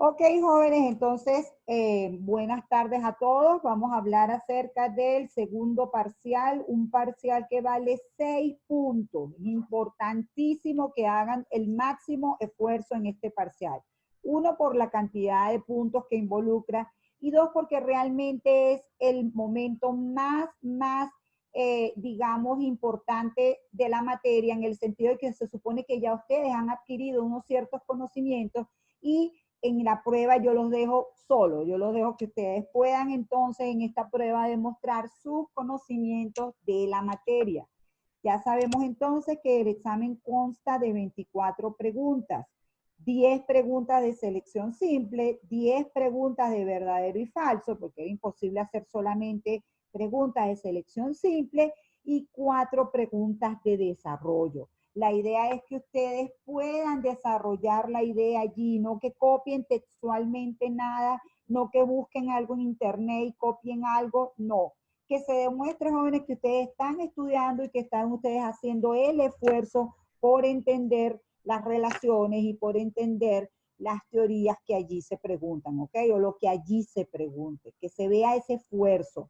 Ok, jóvenes, entonces, buenas tardes a todos. Vamos a hablar acerca del segundo parcial, un parcial que vale 6 puntos. Importantísimo que hagan el máximo esfuerzo en este parcial. Uno, por la cantidad de puntos que involucra, y dos, porque realmente es el momento más, digamos, importante de la materia, en el sentido de que se supone que ya ustedes han adquirido unos ciertos conocimientos y en la prueba yo los dejo solo, yo los dejo que ustedes puedan entonces en esta prueba demostrar sus conocimientos de la materia. Ya sabemos entonces que el examen consta de 24 preguntas, 10 preguntas de selección simple, 10 preguntas de verdadero y falso, porque es imposible hacer solamente preguntas de selección simple, y 4 preguntas de desarrollo. La idea es que ustedes puedan desarrollar la idea allí, no que copien textualmente nada, no que busquen algo en internet y copien algo, no. Que se demuestre, jóvenes, que ustedes están estudiando y que están ustedes haciendo el esfuerzo por entender las relaciones y por entender las teorías que allí se preguntan, ¿ok? O lo que allí se pregunte, que se vea ese esfuerzo.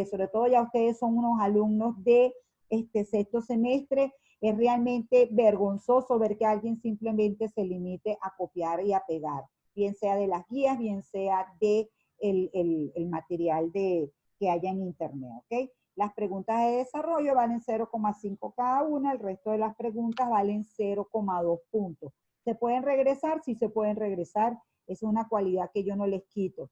Sobre todo ya ustedes son unos alumnos de este sexto semestre. Es realmente vergonzoso ver que alguien simplemente se limite a copiar y a pegar, bien sea de las guías, bien sea de el material que haya en internet, ¿ok? Las preguntas de desarrollo valen 0,5 cada una, el resto de las preguntas valen 0,2 puntos. ¿Se pueden regresar? Sí se pueden regresar, es una cualidad que yo no les quito.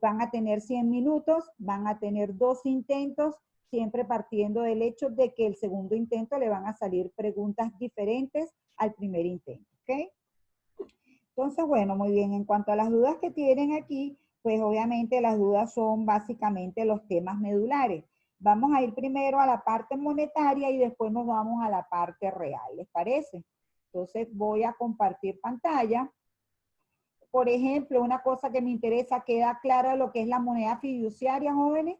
Van a tener 100 minutos, van a tener 2 intentos, siempre partiendo del hecho de que el segundo intento le van a salir preguntas diferentes al primer intento, ¿ok? Entonces, bueno, muy bien. En cuanto a las dudas que tienen aquí, pues obviamente las dudas son básicamente los temas medulares. Vamos a ir primero a la parte monetaria y después nos vamos a la parte real, ¿les parece? Entonces voy a compartir pantalla. Por ejemplo, una cosa que me interesa, ¿queda clara lo que es la moneda fiduciaria, jóvenes?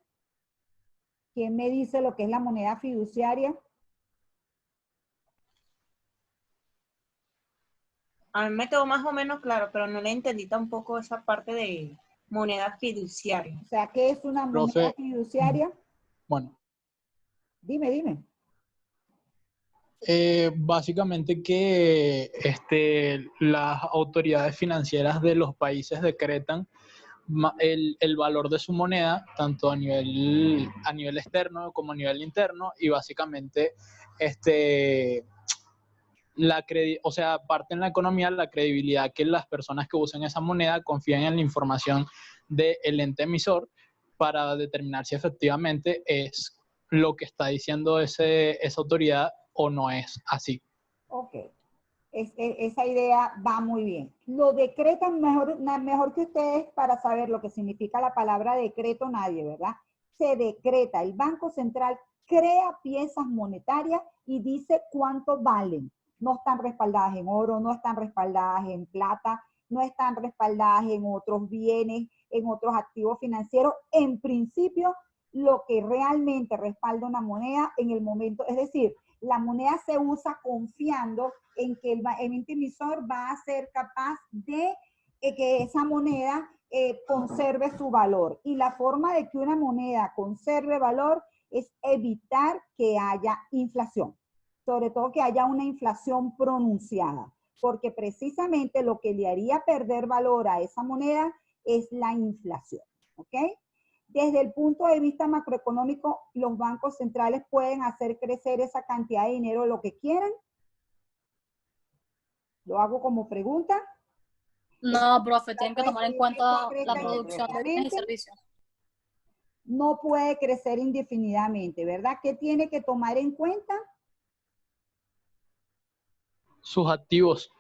¿Quién me dice lo que es la moneda fiduciaria? A mí me quedó más o menos claro, pero no le entendí tampoco esa parte de moneda fiduciaria. O sea, ¿qué es una moneda Profe, fiduciaria? bueno, Dime. básicamente que las autoridades financieras de los países decretan el valor de su moneda, tanto a nivel externo como a nivel interno, y básicamente o sea, parte en la economía la credibilidad que las personas que usan esa moneda confían en la información del ente emisor para determinar si efectivamente es lo que está diciendo esa autoridad o no es así. Ok. Esa idea va muy bien. Lo decretan mejor que ustedes para saber lo que significa la palabra decreto, nadie, ¿verdad? Se decreta. El Banco Central crea piezas monetarias y dice cuánto valen. No están respaldadas en oro, no están respaldadas en plata, no están respaldadas en otros bienes, en otros activos financieros. En principio, lo que realmente respalda una moneda en el momento, es decir, la moneda se usa confiando en que el ente emisor va a ser capaz de que esa moneda conserve su valor. Y la forma de que una moneda conserve valor es evitar que haya inflación, sobre todo que haya una inflación pronunciada, porque precisamente lo que le haría perder valor a esa moneda es la inflación, ¿ok? Desde el punto de vista macroeconómico, los bancos centrales pueden hacer crecer esa cantidad de dinero lo que quieran. Lo hago como pregunta. No, profe, tienen que tomar en cuenta la Crezca producción de bienes y servicios. No puede crecer indefinidamente, ¿verdad? ¿Qué tiene que tomar en cuenta? Sus activos.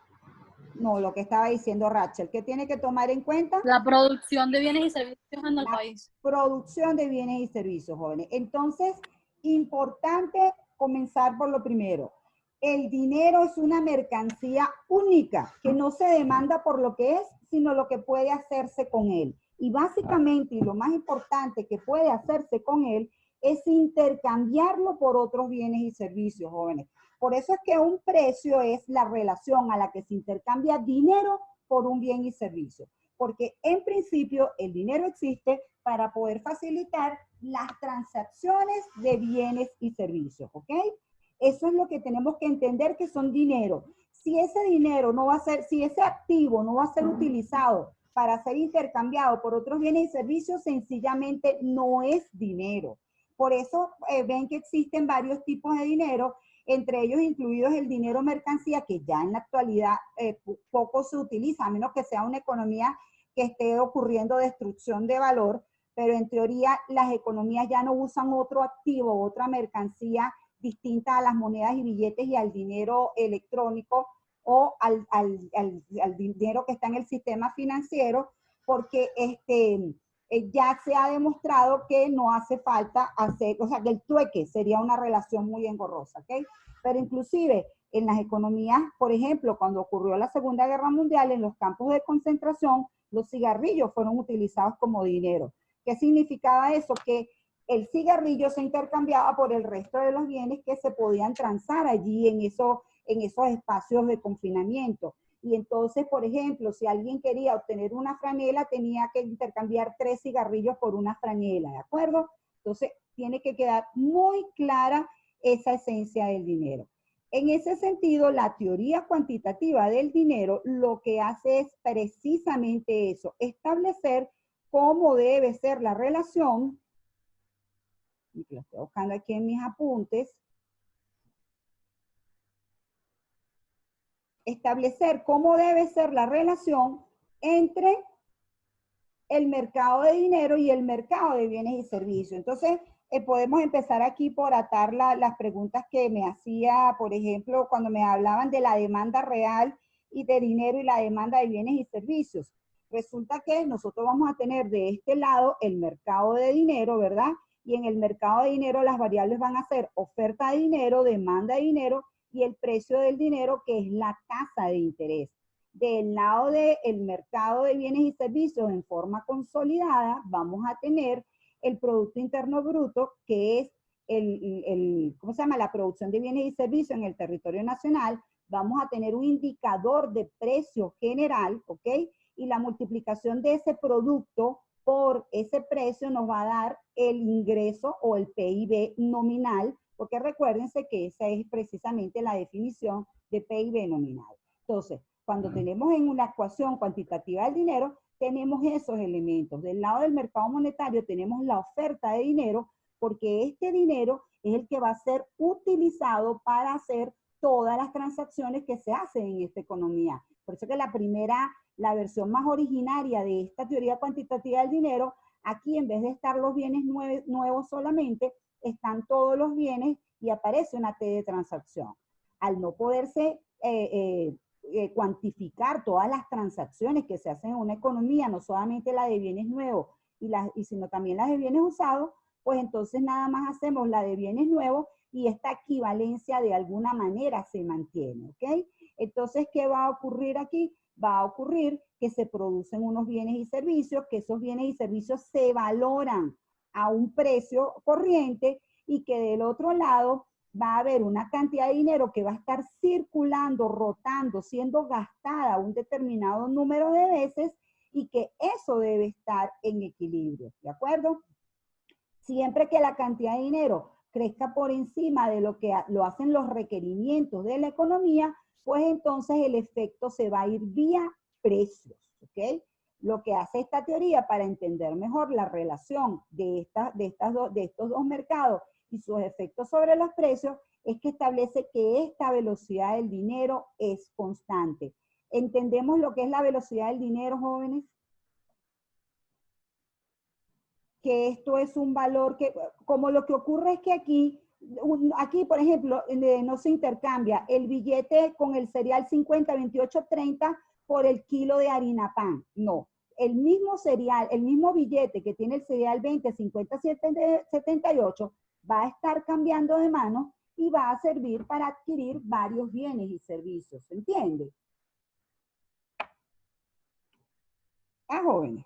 No, lo que estaba diciendo Rachel. ¿Qué tiene que tomar en cuenta? La producción de bienes y servicios en el país. Producción de bienes y servicios, jóvenes. Entonces, importante comenzar por lo primero. El dinero es una mercancía única que no se demanda por lo que es, sino lo que puede hacerse con él. Y básicamente, y lo más importante que puede hacerse con él, es intercambiarlo por otros bienes y servicios, jóvenes. Por eso es que un precio es la relación a la que se intercambia dinero por un bien y servicio. Porque en principio el dinero existe para poder facilitar las transacciones de bienes y servicios, ¿ok? Eso es lo que tenemos que entender que son dinero. Si ese dinero no va a ser, si ese activo no va a ser utilizado para ser intercambiado por otros bienes y servicios, sencillamente no es dinero. Por eso ven que existen varios tipos de dinero, entre ellos incluidos el dinero mercancía, que ya en la actualidad poco se utiliza, a menos que sea una economía que esté ocurriendo destrucción de valor, pero en teoría las economías ya no usan otro activo, otra mercancía distinta a las monedas y billetes y al dinero electrónico o al dinero que está en el sistema financiero, porque ya se ha demostrado que no hace falta hacer, o sea, que el trueque sería una relación muy engorrosa, ¿ok? Pero inclusive en las economías, por ejemplo, cuando ocurrió la Segunda Guerra Mundial, en los campos de concentración, los cigarrillos fueron utilizados como dinero. ¿Qué significaba eso? Que el cigarrillo se intercambiaba por el resto de los bienes que se podían transar allí en esos espacios de confinamiento. Y entonces, por ejemplo, si alguien quería obtener una franela, tenía que intercambiar 3 cigarrillos por una franela, ¿de acuerdo? Entonces, tiene que quedar muy clara esa esencia del dinero. En ese sentido, la teoría cuantitativa del dinero lo que hace es precisamente eso, establecer cómo debe ser la relación, y lo estoy buscando aquí en mis apuntes, establecer cómo debe ser la relación entre el mercado de dinero y el mercado de bienes y servicios. Entonces, podemos empezar aquí por atar las preguntas que me hacía, por ejemplo, cuando me hablaban de la demanda real y de dinero y la demanda de bienes y servicios. Resulta que nosotros vamos a tener de este lado el mercado de dinero, ¿verdad? Y en el mercado de dinero las variables van a ser oferta de dinero, demanda de dinero y el precio del dinero, que es la tasa de interés. Del lado del mercado de bienes y servicios en forma consolidada, vamos a tener el Producto Interno Bruto, que es ¿cómo se llama? La producción de bienes y servicios en el territorio nacional. Vamos a tener un indicador de precio general, ¿ok? Y la multiplicación de ese producto por ese precio nos va a dar el ingreso o el PIB nominal, porque recuérdense que esa es precisamente la definición de PIB nominal. Entonces, cuando tenemos en una ecuación cuantitativa del dinero, tenemos esos elementos. Del lado del mercado monetario tenemos la oferta de dinero, porque este dinero es el que va a ser utilizado para hacer todas las transacciones que se hacen en esta economía. Por eso que la versión más originaria de esta teoría cuantitativa del dinero, aquí en vez de estar los bienes nuevos solamente, están todos los bienes y aparece una T de transacción. Al no poderse cuantificar todas las transacciones que se hacen en una economía, no solamente la de bienes nuevos, sino también las de bienes usados, pues entonces nada más hacemos la de bienes nuevos y esta equivalencia de alguna manera se mantiene, ¿ok? Entonces, ¿qué va a ocurrir aquí? Va a ocurrir que se producen unos bienes y servicios, que esos bienes y servicios se valoran a un precio corriente y que del otro lado va a haber una cantidad de dinero que va a estar circulando, rotando, siendo gastada un determinado número de veces y que eso debe estar en equilibrio, ¿de acuerdo? Siempre que la cantidad de dinero crezca por encima de lo que lo hacen los requerimientos de la economía, pues entonces el efecto se va a ir vía precios, ¿ok? Lo que hace esta teoría para entender mejor la relación de estos dos mercados y sus efectos sobre los precios es que establece que esta velocidad del dinero es constante. ¿Entendemos lo que es la velocidad del dinero, jóvenes? Que esto es un valor que, como lo que ocurre es que aquí, por ejemplo, no se intercambia el billete con el cereal 50, 28, 30 por el kilo de harina pan. No, el mismo cereal, el mismo billete que tiene el cereal 20, 50, 78 va a estar cambiando de mano y va a servir para adquirir varios bienes y servicios. ¿Se entiende? Ah, jóvenes.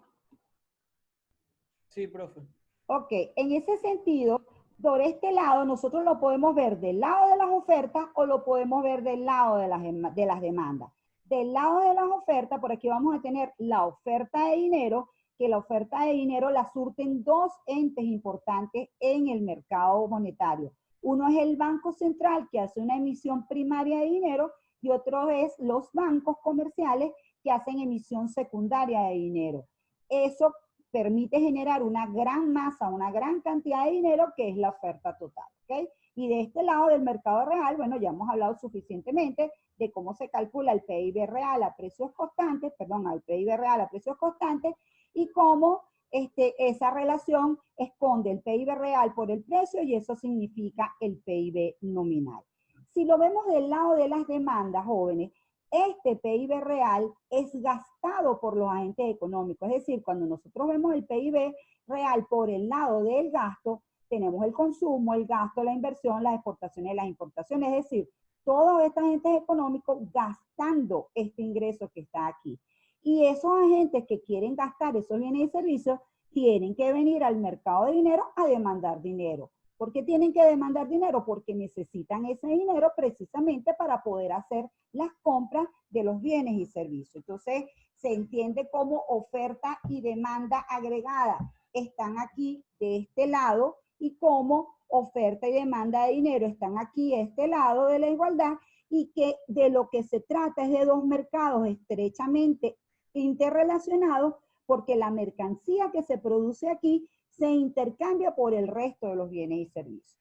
Sí, profe. Ok, en ese sentido, por este lado, nosotros lo podemos ver del lado de las ofertas o lo podemos ver del lado de las demandas. Del lado de las ofertas, por aquí vamos a tener la oferta de dinero, que la oferta de dinero la surten dos entes importantes en el mercado monetario. Uno es el Banco Central, que hace una emisión primaria de dinero, y otro es los bancos comerciales, que hacen emisión secundaria de dinero. Eso permite generar una gran masa, una gran cantidad de dinero, que es la oferta total, ¿ok? Y de este lado del mercado real, bueno, ya hemos hablado suficientemente de cómo se calcula el PIB real a precios constantes, perdón, al PIB real a precios constantes, y cómo esa relación esconde el PIB real por el precio, y eso significa el PIB nominal. Si lo vemos del lado de las demandas, jóvenes, este PIB real es gastado por los agentes económicos. Es decir, cuando nosotros vemos el PIB real por el lado del gasto, tenemos el consumo, el gasto, la inversión, las exportaciones y las importaciones. Es decir, todos estos agentes económicos gastando este ingreso que está aquí. Y esos agentes que quieren gastar esos bienes y servicios tienen que venir al mercado de dinero a demandar dinero. ¿Por qué tienen que demandar dinero? Porque necesitan ese dinero precisamente para poder hacer las compras de los bienes y servicios. Entonces, se entiende como oferta y demanda agregada están aquí de este lado, y como oferta y demanda de dinero están aquí de este lado de la igualdad, y que de lo que se trata es de dos mercados estrechamente interrelacionados, porque la mercancía que se produce aquí se intercambia por el resto de los bienes y servicios.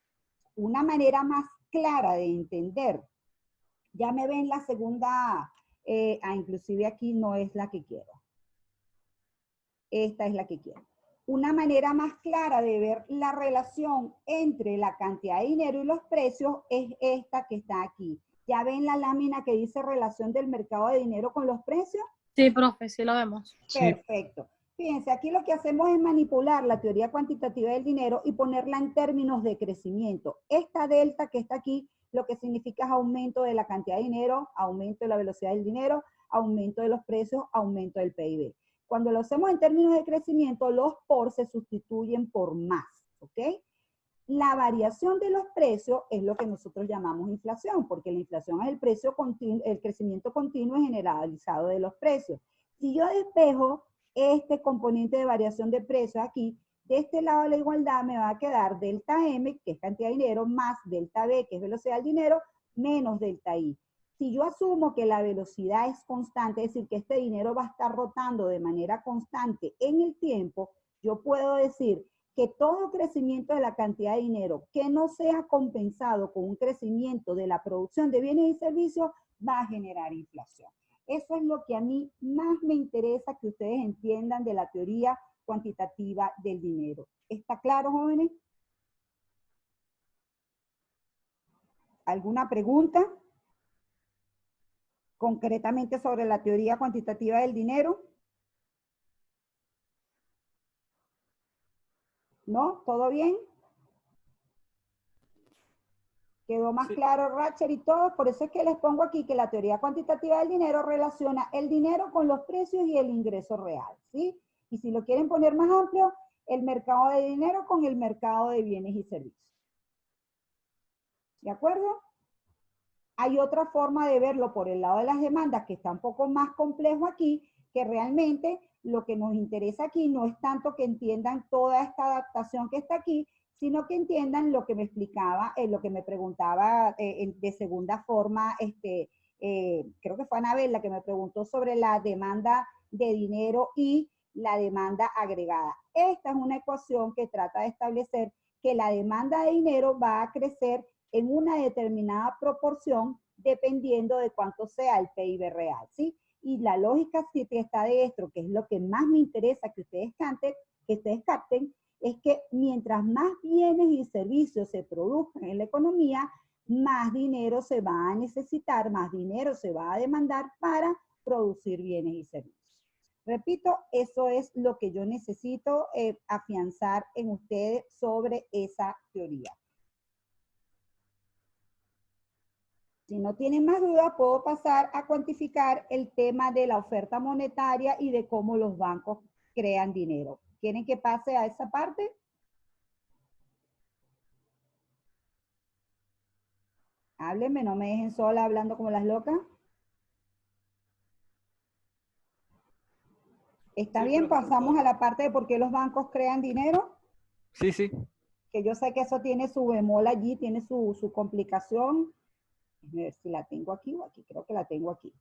Una manera más clara de entender, ya me ven la segunda, inclusive aquí no es la que quiero. Esta es la que quiero. Una manera más clara de ver la relación entre la cantidad de dinero y los precios es esta que está aquí. ¿Ya ven la lámina que dice relación del mercado de dinero con los precios? Sí, profe, sí lo vemos. Perfecto. Fíjense, aquí lo que hacemos es manipular la teoría cuantitativa del dinero y ponerla en términos de crecimiento. Esta delta que está aquí, lo que significa es aumento de la cantidad de dinero, aumento de la velocidad del dinero, aumento de los precios, aumento del PIB. Cuando lo hacemos en términos de crecimiento, los por se sustituyen por más, ¿ok? La variación de los precios es lo que nosotros llamamos inflación, porque la inflación es el precio continuo, el crecimiento continuo y generalizado de los precios. Si yo despejo este componente de variación de precios aquí, de este lado de la igualdad me va a quedar delta M, que es cantidad de dinero, más delta B, que es velocidad del dinero, menos delta I. Si yo asumo que la velocidad es constante, es decir, que este dinero va a estar rotando de manera constante en el tiempo, yo puedo decir que todo crecimiento de la cantidad de dinero que no sea compensado con un crecimiento de la producción de bienes y servicios va a generar inflación. Eso es lo que a mí más me interesa que ustedes entiendan de la teoría cuantitativa del dinero. ¿Está claro, jóvenes? ¿Alguna pregunta? Concretamente sobre la teoría cuantitativa del dinero. ¿No? ¿Todo bien? ¿Quedó más claro, Ratcher y todo? Por eso es que les pongo aquí que la teoría cuantitativa del dinero relaciona el dinero con los precios y el ingreso real, ¿sí? Y si lo quieren poner más amplio, el mercado de dinero con el mercado de bienes y servicios. ¿De acuerdo? Hay otra forma de verlo por el lado de las demandas, que está un poco más complejo aquí, que realmente lo que nos interesa aquí no es tanto que entiendan toda esta adaptación que está aquí, sino que entiendan lo que me explicaba, lo que me preguntaba de segunda forma, creo que fue Anabel la que me preguntó sobre la demanda de dinero y la demanda agregada. Esta es una ecuación que trata de establecer que la demanda de dinero va a crecer en una determinada proporción dependiendo de cuánto sea el PIB real, ¿sí? Y la lógica que está de esto, que es lo que más me interesa que ustedes capten, es que mientras más bienes y servicios se produzcan en la economía, más dinero se va a necesitar, más dinero se va a demandar para producir bienes y servicios. Repito, eso es lo que yo necesito afianzar en ustedes sobre esa teoría. Si no tienen más dudas, puedo pasar a cuantificar el tema de la oferta monetaria y de cómo los bancos crean dinero. ¿Quieren que pase a esa parte? Háblenme, no me dejen sola hablando como las locas. ¿Está Sí, bien? profesor. Pasamos a la parte de por qué los bancos crean dinero. Sí, sí. Que yo sé que eso tiene su bemol allí, tiene su complicación. A ver si la tengo aquí o aquí. Creo que la tengo aquí.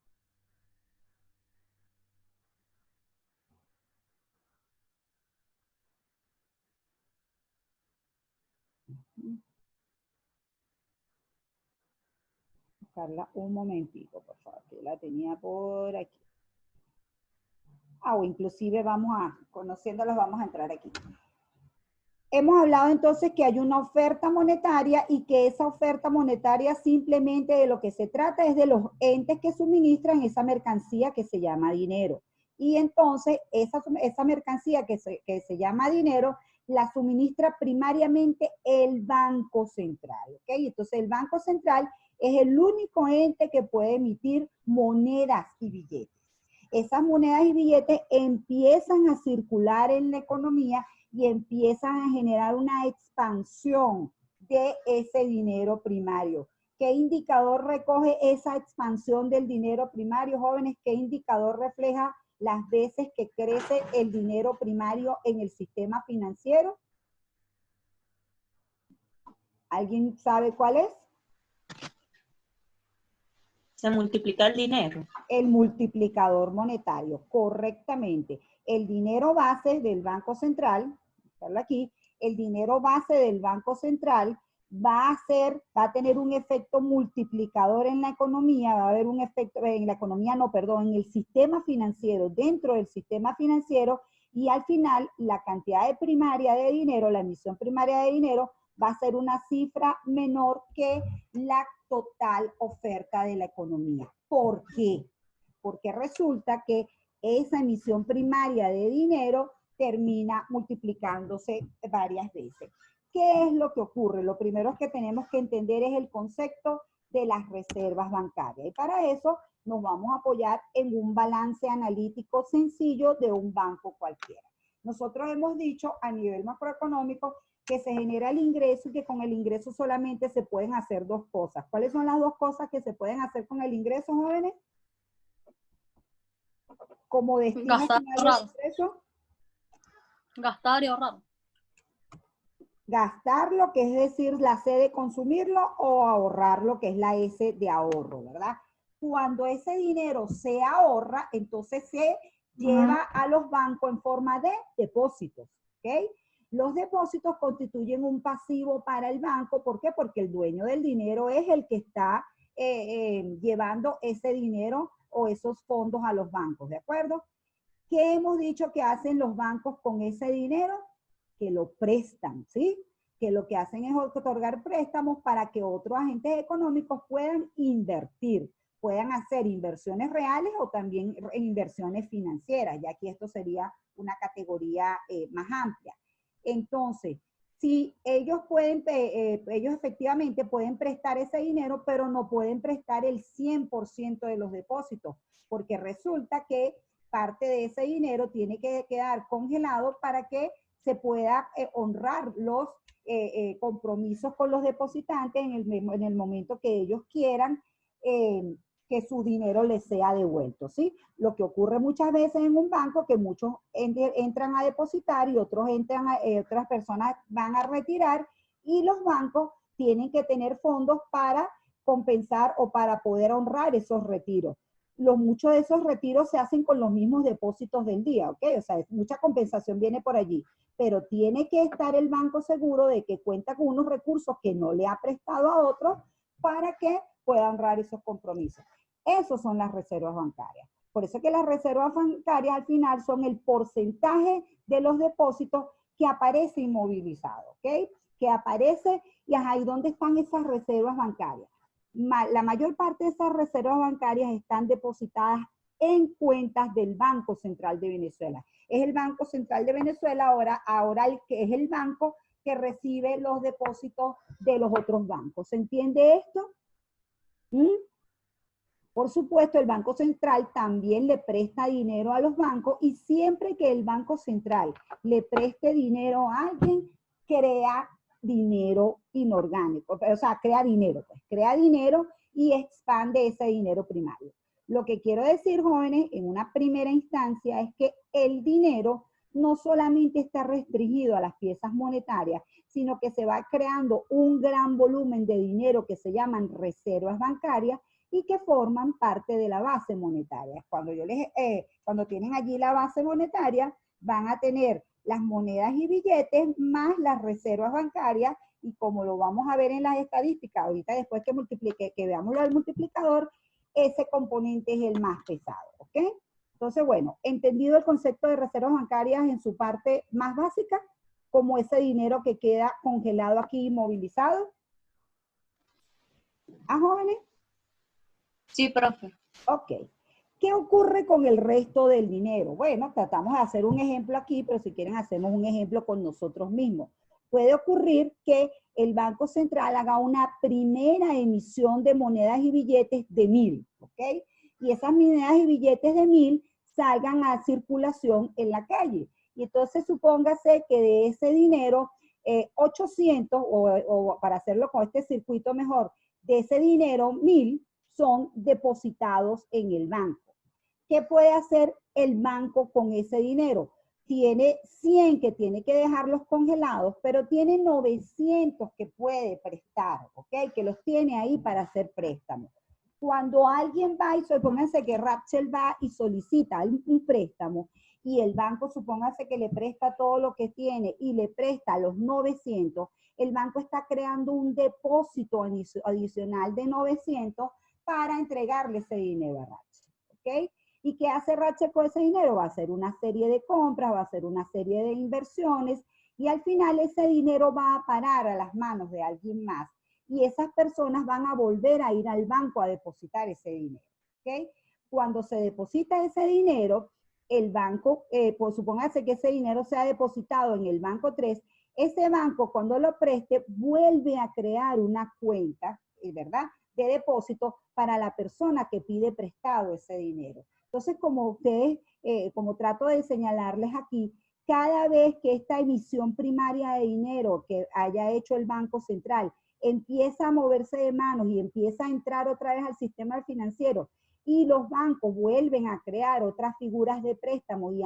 Buscarla un momentito, por favor, que la tenía por aquí. O inclusive conociéndolos, vamos a entrar aquí. Hemos hablado entonces que hay una oferta monetaria y que esa oferta monetaria simplemente de lo que se trata es de los entes que suministran esa mercancía que se llama dinero. Y entonces esa mercancía que se llama dinero la suministra primariamente el Banco Central. ¿Ok? Entonces el Banco Central es el único ente que puede emitir monedas y billetes. Esas monedas y billetes empiezan a circular en la economía y empiezan a generar una expansión de ese dinero primario. ¿Qué indicador recoge esa expansión del dinero primario, jóvenes? ¿Qué indicador refleja las veces que crece el dinero primario en el sistema financiero? ¿Alguien sabe cuál es? Se multiplica el dinero. El multiplicador monetario, correctamente. El dinero base del Banco Central, aquí, el dinero base del Banco Central va a tener un efecto multiplicador en la economía, va a haber un efecto, en la economía no, perdón, en el sistema financiero, dentro del sistema financiero, y al final la cantidad de primaria de dinero, la emisión primaria de dinero, va a ser una cifra menor que la total oferta de la economía. ¿Por qué? Porque resulta que esa emisión primaria de dinero termina multiplicándose varias veces. ¿Qué es lo que ocurre? Lo primero que tenemos que entender es el concepto de las reservas bancarias. Y para eso nos vamos a apoyar en un balance analítico sencillo de un banco cualquiera. Nosotros hemos dicho a nivel macroeconómico que se genera el ingreso y que con el ingreso solamente se pueden hacer dos cosas. ¿Cuáles son las dos cosas que se pueden hacer con el ingreso, jóvenes? Como destino Gastar, final del ingreso. gastar y ahorrar. Gastarlo, que es decir, la C de consumirlo, o ahorrarlo, que es la S de ahorro, ¿verdad? Cuando ese dinero se ahorra, entonces se lleva a los bancos en forma de depósitos, ¿ok? Los depósitos constituyen un pasivo para el banco. ¿Por qué? Porque el dueño del dinero es el que está llevando ese dinero o esos fondos a los bancos, ¿de acuerdo? ¿Qué hemos dicho que hacen los bancos con ese dinero? Que lo prestan, ¿sí? Que lo que hacen es otorgar préstamos para que otros agentes económicos puedan invertir, puedan hacer inversiones reales o también inversiones financieras, ya que esto sería una categoría más amplia. Entonces, si ellos ellos efectivamente pueden prestar ese dinero, pero no pueden prestar el 100% de los depósitos, porque resulta que parte de ese dinero tiene que quedar congelado para que se pueda honrar los compromisos con los depositantes en el momento que ellos quieran que su dinero les sea devuelto, ¿sí? Lo que ocurre muchas veces en un banco, que muchos entran a depositar y otros otras personas van a retirar, y los bancos tienen que tener fondos para compensar o para poder honrar esos retiros. Muchos de esos retiros se hacen con los mismos depósitos del día, ¿ok? O sea, mucha compensación viene por allí, pero tiene que estar el banco seguro de que cuenta con unos recursos que no le ha prestado a otros para que pueda honrar esos compromisos. Esos son las reservas bancarias. Por eso que las reservas bancarias al final son el porcentaje de los depósitos que aparece inmovilizado, ¿ok? Que aparece, y ahí ¿dónde están esas reservas bancarias? La mayor parte de esas reservas bancarias están depositadas en cuentas del Banco Central de Venezuela. Es el Banco Central de Venezuela ahora el que es el banco que recibe los depósitos de los otros bancos. ¿Se entiende esto? Por supuesto, el Banco Central también le presta dinero a los bancos, y siempre que el Banco Central le preste dinero a alguien, crea dinero inorgánico, o sea, crea dinero y expande ese dinero primario. Lo que quiero decir, jóvenes, en una primera instancia es que el dinero no solamente está restringido a las piezas monetarias, sino que se va creando un gran volumen de dinero que se llaman reservas bancarias y que forman parte de la base monetaria. Cuando tienen allí la base monetaria, van a tener las monedas y billetes más las reservas bancarias, y como lo vamos a ver en las estadísticas, ahorita después que veamos lo del multiplicador, ese componente es el más pesado, ¿ok? Entonces, bueno, entendido el concepto de reservas bancarias en su parte más básica, como ese dinero que queda congelado aquí, inmovilizado. ¿Ah, jóvenes? Sí, profe. Ok. ¿Qué ocurre con el resto del dinero? Bueno, tratamos de hacer un ejemplo aquí, pero si quieren hacemos un ejemplo con nosotros mismos. Puede ocurrir que el Banco Central haga una primera emisión de monedas y billetes de 1000, ¿ok? Y esas monedas y billetes de 1000 salgan a circulación en la calle. Y entonces supóngase que de ese dinero, 800, o para hacerlo con este circuito mejor, de ese dinero, 1000 son depositados en el banco. ¿Qué puede hacer el banco con ese dinero? Tiene 100 que tiene que dejarlos congelados, pero tiene 900 que puede prestar, ¿ok? Que los tiene ahí para hacer préstamos. Cuando alguien va y supónganse que Rapsel va y solicita un préstamo y el banco supóngase que le presta todo lo que tiene y le presta los 900, el banco está creando un depósito adicional de 900 para entregarle ese dinero a Rapsel, ¿ok? ¿Y qué hace Rapsel con ese dinero? Va a hacer una serie de compras, va a hacer una serie de inversiones y al final ese dinero va a parar a las manos de alguien más y esas personas van a volver a ir al banco a depositar ese dinero, ¿ok? Cuando se deposita ese dinero, el banco, pues supóngase que ese dinero sea depositado en el banco 3, ese banco cuando lo preste vuelve a crear una cuenta, ¿verdad?, de depósito para la persona que pide prestado ese dinero. Entonces, como ustedes, como trato de señalarles aquí, cada vez que esta emisión primaria de dinero que haya hecho el Banco Central empieza a moverse de manos y empieza a entrar otra vez al sistema financiero y los bancos vuelven a crear otras figuras de préstamo y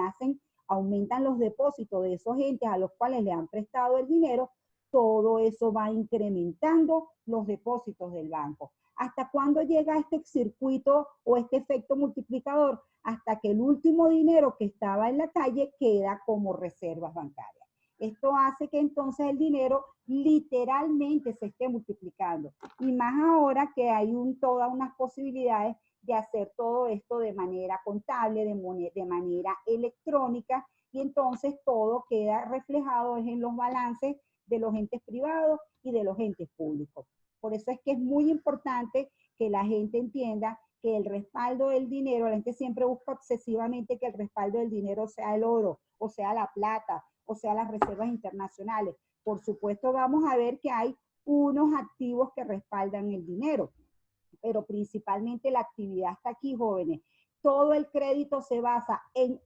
aumentan los depósitos de esos entes a los cuales le han prestado el dinero, todo eso va incrementando los depósitos del banco. ¿Hasta cuándo llega este circuito o este efecto multiplicador? Hasta que el último dinero que estaba en la calle queda como reservas bancarias. Esto hace que entonces el dinero literalmente se esté multiplicando. Y más ahora que hay todas unas posibilidades de hacer todo esto de manera contable, de manera electrónica, y entonces todo queda reflejado en los balances de los entes privados y de los entes públicos. Por eso es que es muy importante que la gente entienda que el respaldo del dinero, la gente siempre busca obsesivamente que el respaldo del dinero sea el oro, o sea la plata, o sea las reservas internacionales. Por supuesto vamos a ver que hay unos activos que respaldan el dinero, pero principalmente la actividad está aquí, jóvenes. Todo el crédito se basa en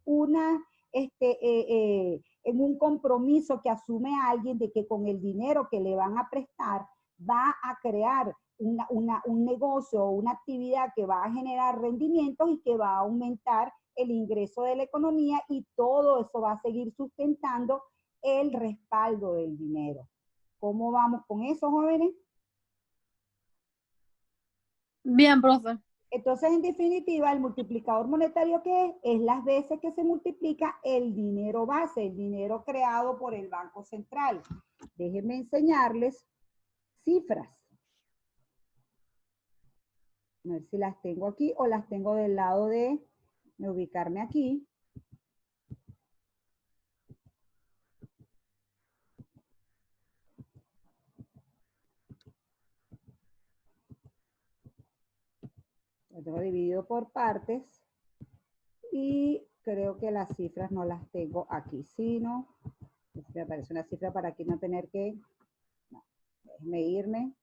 en un compromiso que asume alguien de que con el dinero que le van a prestar va a crear un negocio o una actividad que va a generar rendimientos y que va a aumentar el ingreso de la economía y todo eso va a seguir sustentando el respaldo del dinero. ¿Cómo vamos con eso, jóvenes? Bien, profe. Entonces, en definitiva, el multiplicador monetario, ¿qué es? Es las veces que se multiplica el dinero base, el dinero creado por el Banco Central. Déjenme enseñarles cifras. A ver si las tengo aquí o las tengo del lado de ubicarme aquí. Lo tengo dividido por partes y creo que las cifras no las tengo aquí, sino me aparece una cifra para aquí no tener que, no, déjenme irme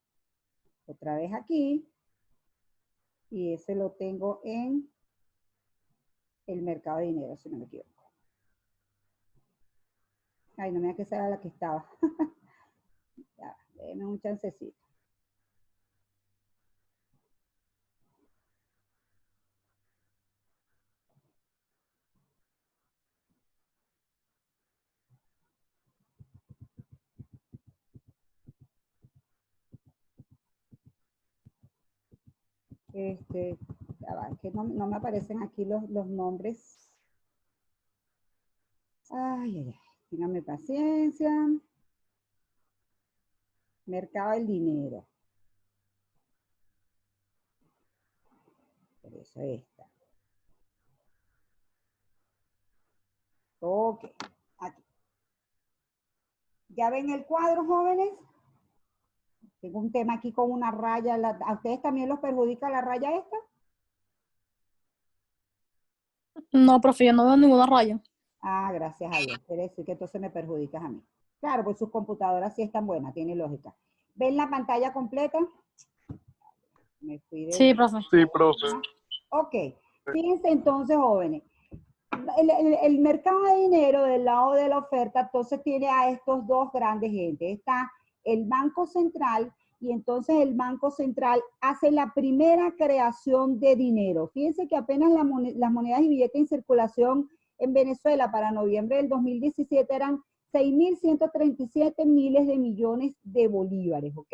otra vez aquí y ese lo tengo en el mercado de dinero, si no me equivoco. Ay, no me da que esa era la que estaba. Ya, déjenme un chancecito. Ya va, que no me aparecen aquí los nombres. Ay, ay, ay, téngame paciencia. Mercado del dinero. Por eso está. Ok, aquí. ¿Ya ven el cuadro, jóvenes? Tengo un tema aquí con una raya. ¿A ustedes también los perjudica la raya esta? No, profe, yo no veo ninguna raya. Ah, gracias a Dios. Quiere decir que entonces me perjudicas a mí. Claro, pues sus computadoras sí están buenas, tiene lógica. ¿Ven la pantalla completa? Me fui de... Sí, profe. Sí, profe. Ok, fíjense entonces, jóvenes. El mercado de dinero del lado de la oferta, entonces tiene a estos dos grandes gentes. Está el Banco Central y entonces el Banco Central hace la primera creación de dinero. Fíjense que apenas las monedas y billetes en circulación en Venezuela para noviembre del 2017 eran 6.137 miles de millones de bolívares, ¿ok?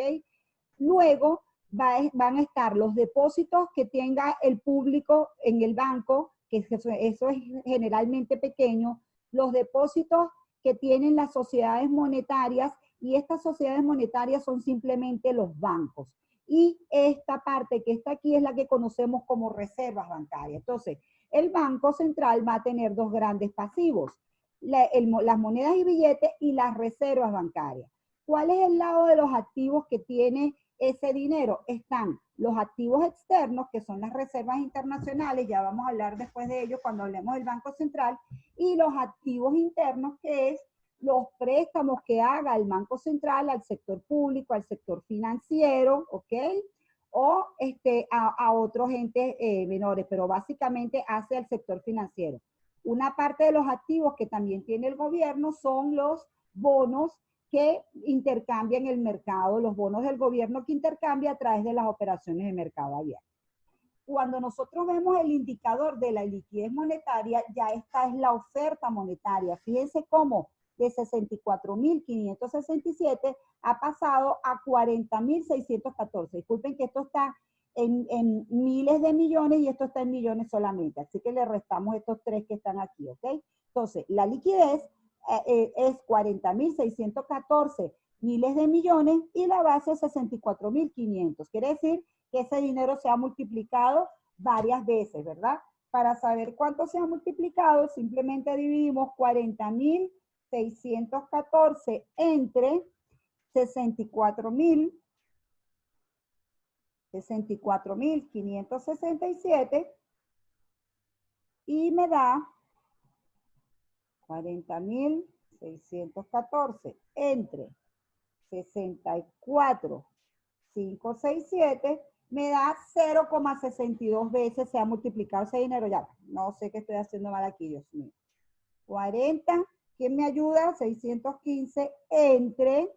Luego van a estar los depósitos que tenga el público en el banco, que eso es generalmente pequeño, los depósitos que tienen las sociedades monetarias, y estas sociedades monetarias son simplemente los bancos. Y esta parte que está aquí es la que conocemos como reservas bancarias. Entonces, el Banco Central va a tener dos grandes pasivos, las monedas y billetes y las reservas bancarias. ¿Cuál es el lado de los activos que tiene ese dinero? Están los activos externos, que son las reservas internacionales, ya vamos a hablar después de ello cuando hablemos del Banco Central, y los activos internos, que es los préstamos que haga el Banco Central al sector público, al sector financiero, ¿ok? O a otros entes menores, pero básicamente hace al sector financiero. Una parte de los activos que también tiene el gobierno son los bonos que intercambian el mercado, los bonos del gobierno que intercambia a través de las operaciones de mercado abierto. Cuando nosotros vemos el indicador de la liquidez monetaria, ya esta es la oferta monetaria. Fíjense cómo de 64.567 ha pasado a 40.614. Disculpen que esto está en miles de millones y esto está en millones solamente. Así que le restamos estos tres que están aquí, ¿ok? Entonces, la liquidez es 40.614 miles de millones y la base es 64.500. Quiere decir que ese dinero se ha multiplicado varias veces, ¿verdad? Para saber cuánto se ha multiplicado, simplemente dividimos 40.614 entre 64.567 y me da 40.614 entre 64.567 me da 0,62 veces se ha multiplicado ese dinero. Ya, no sé qué estoy haciendo mal aquí, Dios mío. 40, ¿quién me ayuda? 615 entre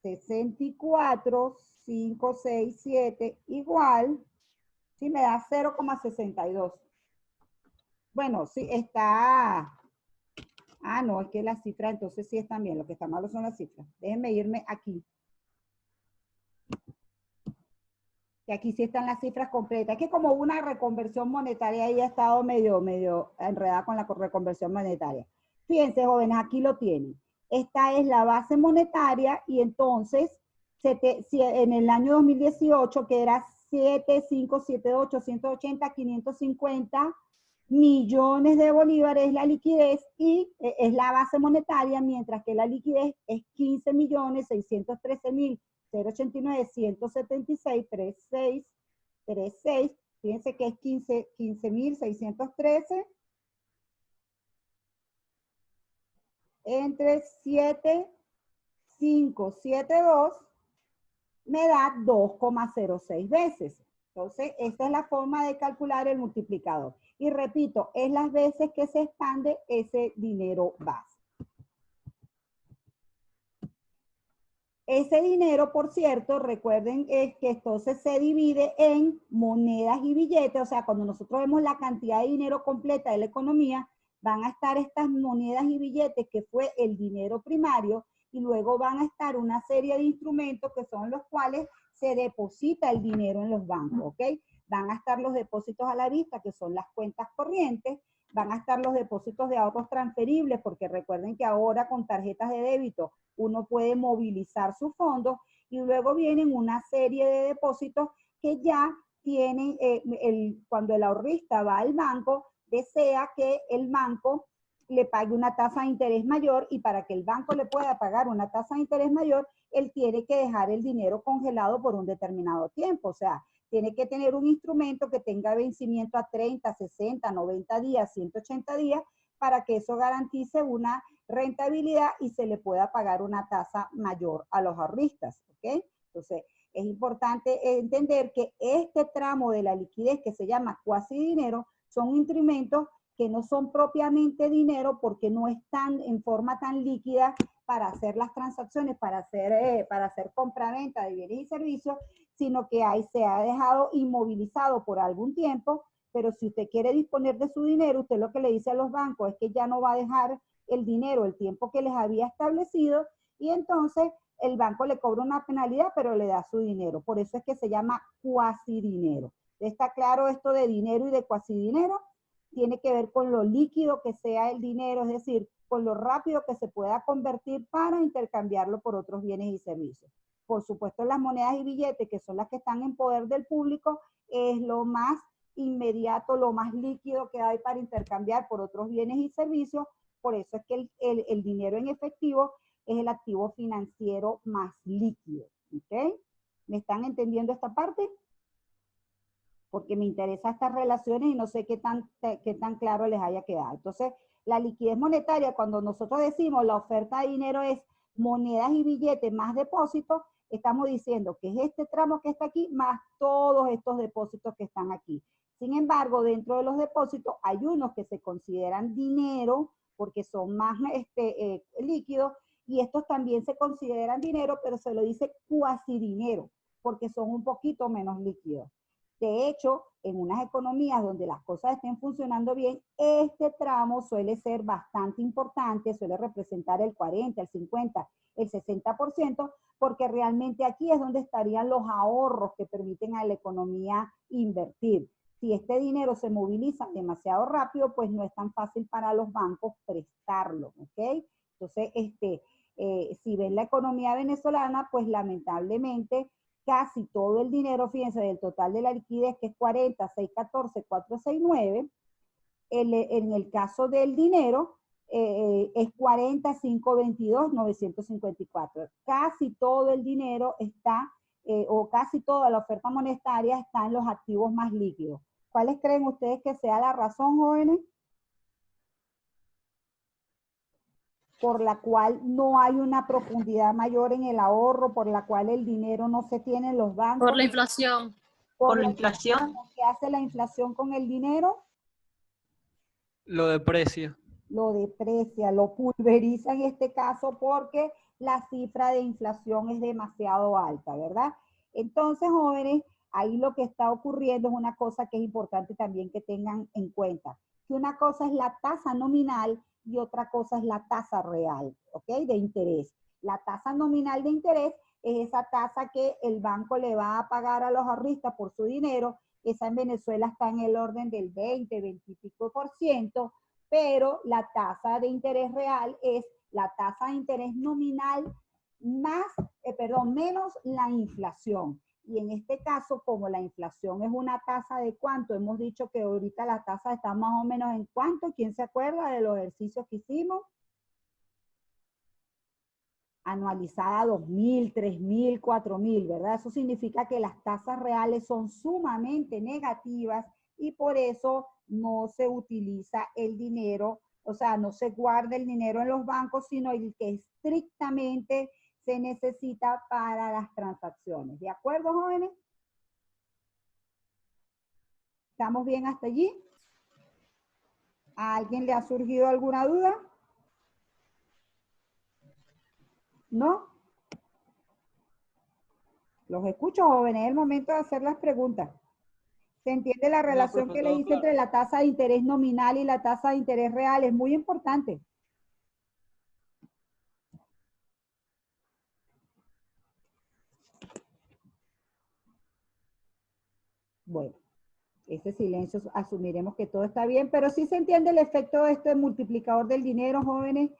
64.567 igual, sí, me da 0,62. Bueno, sí, está... Ah, no, es que la cifra entonces sí están bien. Lo que está malo son las cifras. Déjenme irme aquí. Que aquí sí están las cifras completas. Es que como una reconversión monetaria ahí ha estado medio enredada con la reconversión monetaria. Fíjense, jóvenes, aquí lo tienen. Esta es la base monetaria y entonces si en el año 2018, que era 7,578, 180, 550 millones de bolívares la liquidez y es la base monetaria, mientras que la liquidez es 15.613.089, 176, 36, 36, fíjense que es 15.613 entre 7,572 me da 2,06 veces. Entonces, esta es la forma de calcular el multiplicador. Y repito, es las veces que se expande ese dinero base. Ese dinero, por cierto, recuerden es que entonces se divide en monedas y billetes. O sea, cuando nosotros vemos la cantidad de dinero completa de la economía, van a estar estas monedas y billetes que fue el dinero primario y luego van a estar una serie de instrumentos que son los cuales se deposita el dinero en los bancos, ¿ok? van a estar los depósitos a la vista, que son las cuentas corrientes, van a estar los depósitos de ahorros transferibles, porque recuerden que ahora con tarjetas de débito uno puede movilizar sus fondos, y luego vienen una serie de depósitos que ya tienen, cuando el ahorrista va al banco, desea que el banco le pague una tasa de interés mayor, y para que el banco le pueda pagar una tasa de interés mayor, él tiene que dejar el dinero congelado por un determinado tiempo. O sea, tiene que tener un instrumento que tenga vencimiento a 30, 60, 90 días, 180 días, para que eso garantice una rentabilidad y se le pueda pagar una tasa mayor a los ahorristas, ¿ok? Entonces, es importante entender que este tramo de la liquidez, que se llama cuasi dinero, son instrumentos que no son propiamente dinero, porque no están en forma tan líquida para hacer las transacciones, para hacer compra-venta de bienes y servicios, sino que ahí se ha dejado inmovilizado por algún tiempo. Pero si usted quiere disponer de su dinero, usted lo que le dice a los bancos es que ya no va a dejar el dinero el tiempo que les había establecido, y entonces el banco le cobra una penalidad, pero le da su dinero. Por eso es que se llama cuasi dinero. ¿Está claro esto de dinero y de cuasi dinero? Tiene que ver con lo líquido que sea el dinero, es decir, con lo rápido que se pueda convertir para intercambiarlo por otros bienes y servicios. Por supuesto, las monedas y billetes, que son las que están en poder del público, es lo más inmediato, lo más líquido que hay para intercambiar por otros bienes y servicios. Por eso es que el dinero en efectivo es el activo financiero más líquido. ¿Ok? ¿Me están entendiendo esta parte? Porque me interesan estas relaciones y no sé qué tan claro les haya quedado. Entonces, la liquidez monetaria, cuando nosotros decimos la oferta de dinero es monedas y billetes más depósitos, estamos diciendo que es este tramo que está aquí más todos estos depósitos que están aquí. Sin embargo, dentro de los depósitos hay unos que se consideran dinero porque son más líquidos, y estos también se consideran dinero, pero se lo dice cuasi dinero porque son un poquito menos líquidos. De hecho, en unas economías donde las cosas estén funcionando bien, este tramo suele ser bastante importante, suele representar el 40, el 50, el 60%, porque realmente aquí es donde estarían los ahorros que permiten a la economía invertir. Si este dinero se moviliza demasiado rápido, pues no es tan fácil para los bancos prestarlo, ¿ok? Entonces, si ven la economía venezolana, pues lamentablemente casi todo el dinero, fíjense, del total de la liquidez, que es 40, 614, 469, en el caso del dinero, es 40, 522, 954. Casi todo el dinero está, o casi toda la oferta monetaria está en los activos más líquidos. ¿Cuáles creen ustedes que sea la razón, jóvenes, por la cual no hay una profundidad mayor en el ahorro, por la cual el dinero no se tiene en los bancos? Por la inflación. Por la inflación. ¿Qué hace la inflación con el dinero? Lo deprecia. Lo deprecia, lo pulveriza en este caso, porque la cifra de inflación es demasiado alta, ¿verdad? Entonces, jóvenes, ahí lo que está ocurriendo es una cosa que es importante también que tengan en cuenta, que una cosa es la tasa nominal y otra cosa es la tasa real, ¿ok? De interés. La tasa nominal de interés es esa tasa que el banco le va a pagar a los ahorristas por su dinero. Esa en Venezuela está en el orden del 20, 20 y pico %, pero la tasa de interés real es la tasa de interés nominal menos la inflación. Y en este caso, como la inflación es una tasa de ¿cuánto? Hemos dicho que ahorita la tasa está más o menos en ¿cuánto? ¿Quién se acuerda de los ejercicios que hicimos? Anualizada 2.000, 3.000, 4.000, ¿verdad? Eso significa que las tasas reales son sumamente negativas, y por eso no se utiliza el dinero, o sea, no se guarda el dinero en los bancos, sino el que estrictamente se necesita para las transacciones. ¿De acuerdo, jóvenes? ¿Estamos bien hasta allí? ¿A alguien le ha surgido alguna duda? ¿No? Los escucho, jóvenes, es el momento de hacer las preguntas. ¿Se entiende la relación que le hice entre la tasa de interés nominal y la tasa de interés real? Es muy importante. Bueno, Ese silencio asumiremos que todo está bien, pero sí se entiende el efecto de este multiplicador del dinero, jóvenes.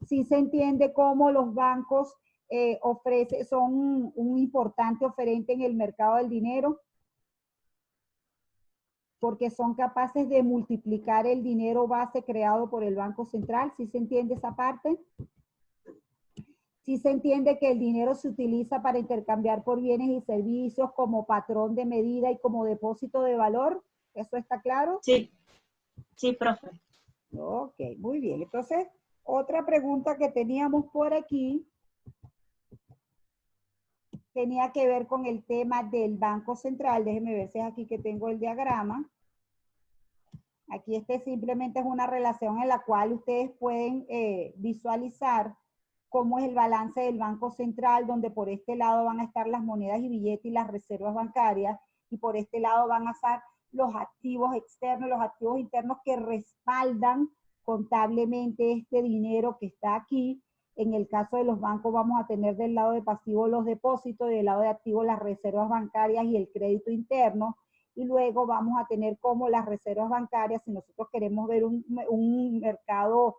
Sí se entiende cómo los bancos son un importante oferente en el mercado del dinero, porque son capaces de multiplicar el dinero base creado por el Banco Central. ¿Sí se entiende esa parte? Sí se entiende que el dinero se utiliza para intercambiar por bienes y servicios como patrón de medida y como depósito de valor. ¿Eso está claro? Sí, sí, profe. Ok, muy bien. Entonces, otra pregunta que teníamos por aquí tenía que ver con el tema del Banco Central. Déjenme ver si es aquí que tengo el diagrama. Aquí simplemente es una relación en la cual ustedes pueden visualizar cómo es el balance del Banco Central, donde por este lado van a estar las monedas y billetes y las reservas bancarias, y por este lado van a estar los activos externos, los activos internos que respaldan contablemente este dinero que está aquí. En el caso de los bancos vamos a tener del lado de pasivo los depósitos, y del lado de activo las reservas bancarias y el crédito interno. Y luego vamos a tener como las reservas bancarias, si nosotros queremos ver un mercado,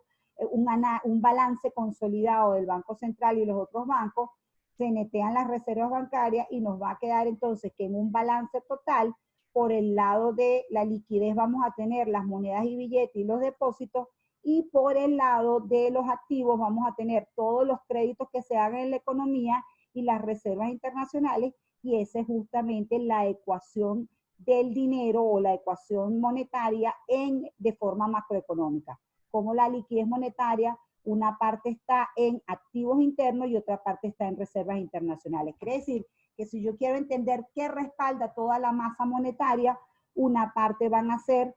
un balance consolidado del Banco Central y los otros bancos, se netean las reservas bancarias y nos va a quedar entonces que en un balance total, por el lado de la liquidez vamos a tener las monedas y billetes y los depósitos, y por el lado de los activos vamos a tener todos los créditos que se hagan en la economía y las reservas internacionales, y esa es justamente la ecuación del dinero o la ecuación monetaria de forma macroeconómica. Como la liquidez monetaria, una parte está en activos internos y otra parte está en reservas internacionales. Quiere decir que si yo quiero entender qué respalda toda la masa monetaria, una parte van a ser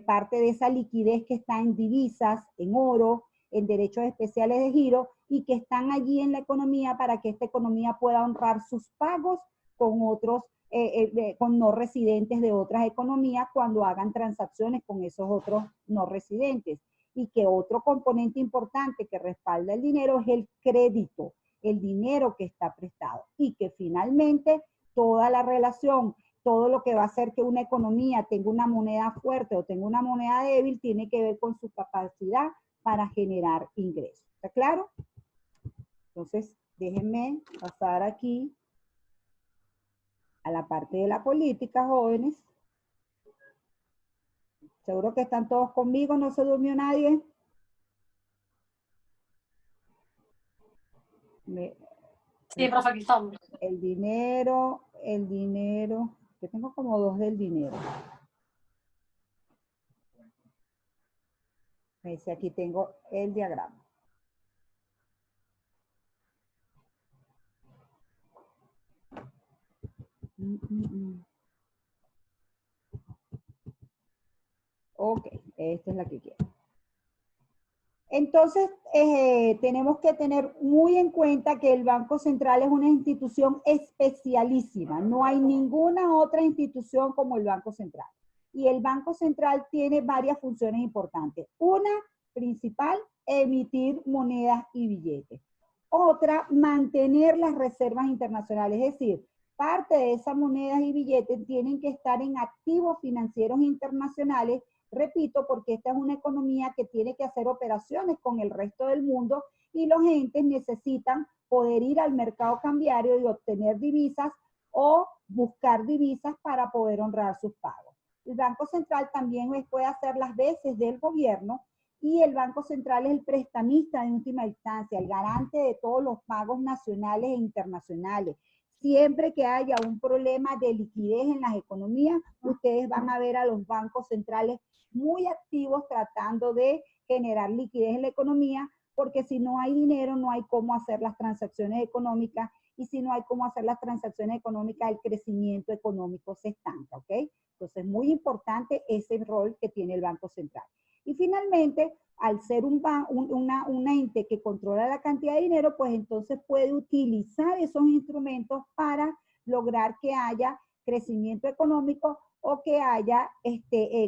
parte de esa liquidez que está en divisas, en oro, en derechos especiales de giro, y que están allí en la economía para que esta economía pueda honrar sus pagos con otros, con no residentes de otras economías cuando hagan transacciones con esos otros no residentes. Y que otro componente importante que respalda el dinero es el crédito, el dinero que está prestado, y que finalmente toda la relación, todo lo que va a hacer que una economía tenga una moneda fuerte o tenga una moneda débil tiene que ver con su capacidad para generar ingresos. ¿Está claro? Entonces, déjenme pasar aquí a la parte de la política, jóvenes. Seguro que están todos conmigo, no se durmió nadie. Sí, profe, aquí estamos. El dinero, yo tengo como dos del dinero. Me dice, aquí tengo el diagrama. Ok, esta es la que quiero. Entonces, tenemos que tener muy en cuenta que el Banco Central es una institución especialísima. No hay ninguna otra institución como el Banco Central. Y el Banco Central tiene varias funciones importantes. Una principal, emitir monedas y billetes. Otra, mantener las reservas internacionales. Es decir, parte de esas monedas y billetes tienen que estar en activos financieros internacionales. Repito, porque esta es una economía que tiene que hacer operaciones con el resto del mundo, y los entes necesitan poder ir al mercado cambiario y obtener divisas o buscar divisas para poder honrar sus pagos. El Banco Central también puede hacer las veces del gobierno, y el Banco Central es el prestamista de última instancia, el garante de todos los pagos nacionales e internacionales. Siempre que haya un problema de liquidez en las economías, ustedes van a ver a los bancos centrales muy activos tratando de generar liquidez en la economía, porque si no hay dinero no hay cómo hacer las transacciones económicas, y si no hay cómo hacer las transacciones económicas, el crecimiento económico se estanca, ¿ok? Entonces, muy importante ese rol que tiene el Banco Central. Y finalmente, al ser un ente que controla la cantidad de dinero, pues entonces puede utilizar esos instrumentos para lograr que haya crecimiento económico o que haya,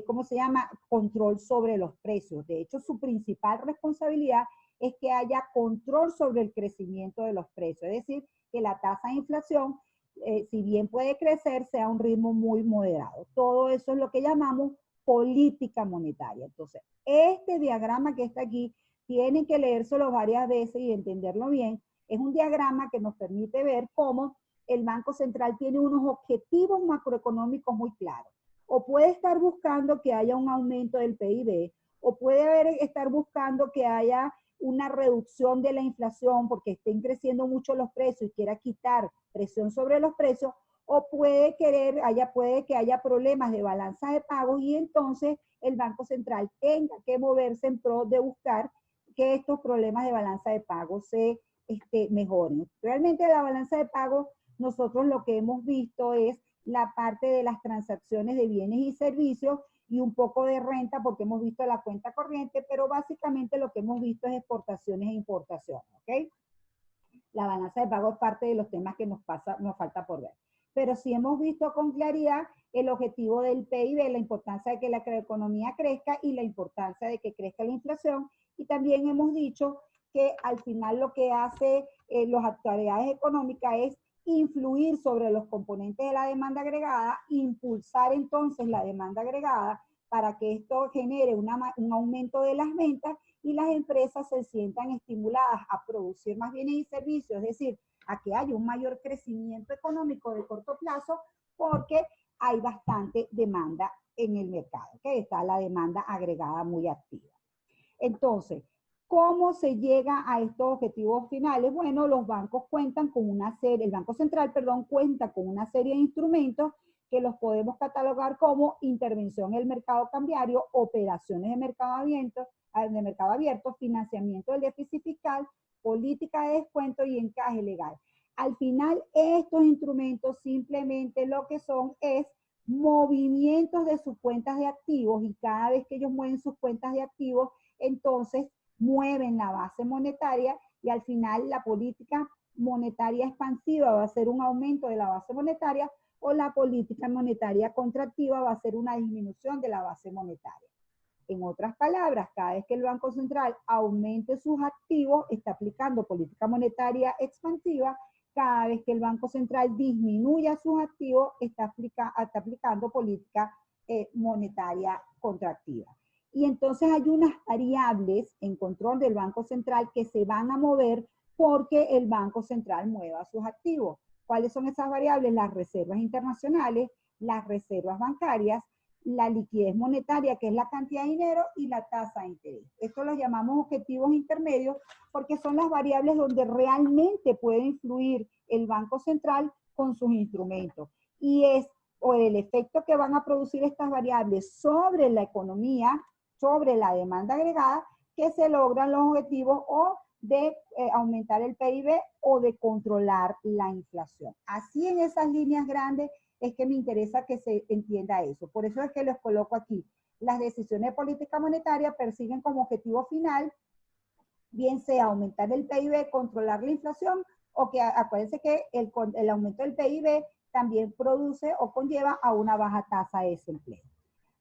¿cómo se llama?, control sobre los precios. De hecho, su principal responsabilidad es que haya control sobre el crecimiento de los precios, es decir, que la tasa de inflación si bien puede crecer, sea a un ritmo muy moderado. Todo eso es lo que llamamos política monetaria. Entonces, este diagrama que está aquí, tienen que leérselo varias veces y entenderlo bien. Es un diagrama que nos permite ver cómo el Banco Central tiene unos objetivos macroeconómicos muy claros. O puede estar buscando que haya un aumento del PIB, o puede estar buscando que haya una reducción de la inflación porque estén creciendo mucho los precios y quiera quitar presión sobre los precios, o puede que haya problemas de balanza de pagos y entonces el Banco Central tenga que moverse en pro de buscar que estos problemas de balanza de pagos se mejoren. Realmente la balanza de pagos, nosotros lo que hemos visto es la parte de las transacciones de bienes y servicios y un poco de renta porque hemos visto la cuenta corriente, pero básicamente lo que hemos visto es exportaciones e importaciones, ¿ok? La balanza de pago es parte de los temas que nos falta por ver. Pero sí hemos visto con claridad el objetivo del PIB, la importancia de que la economía crezca y la importancia de que crezca la inflación. Y también hemos dicho que al final lo que hace las actividades económicas es influir sobre los componentes de la demanda agregada, impulsar entonces la demanda agregada para que esto genere un aumento de las ventas y las empresas se sientan estimuladas a producir más bienes y servicios, es decir, a que haya un mayor crecimiento económico de corto plazo porque hay bastante demanda en el mercado, que está la demanda agregada muy activa. Entonces, ¿cómo se llega a estos objetivos finales? Bueno, los bancos cuentan con una serie, el Banco Central, perdón, cuenta con una serie de instrumentos que los podemos catalogar como intervención en el mercado cambiario, operaciones de mercado abierto, financiamiento del déficit fiscal, política de descuento y encaje legal. Al final, estos instrumentos simplemente lo que son es movimientos de sus cuentas de activos y cada vez que ellos mueven sus cuentas de activos, entonces mueven la base monetaria y al final la política monetaria expansiva va a ser un aumento de la base monetaria o la política monetaria contractiva va a ser una disminución de la base monetaria. En otras palabras, cada vez que el Banco Central aumente sus activos, está aplicando política monetaria expansiva. Cada vez que el Banco Central disminuya sus activos, está aplicando política monetaria contractiva. Y entonces hay unas variables en control del Banco Central que se van a mover porque el Banco Central mueva sus activos. ¿Cuáles son esas variables? Las reservas internacionales, las reservas bancarias, la liquidez monetaria, que es la cantidad de dinero, y la tasa de interés. Esto lo llamamos objetivos intermedios porque son las variables donde realmente puede influir el Banco Central con sus instrumentos. Y es o el efecto que van a producir estas variables sobre la economía, sobre la demanda agregada, que se logran los objetivos o de aumentar el PIB o de controlar la inflación. Así en esas líneas grandes es que me interesa que se entienda eso. Por eso es que les coloco aquí. Las decisiones de política monetaria persiguen como objetivo final, bien sea aumentar el PIB, controlar la inflación, o que acuérdense que el aumento del PIB también produce o conlleva a una baja tasa de desempleo.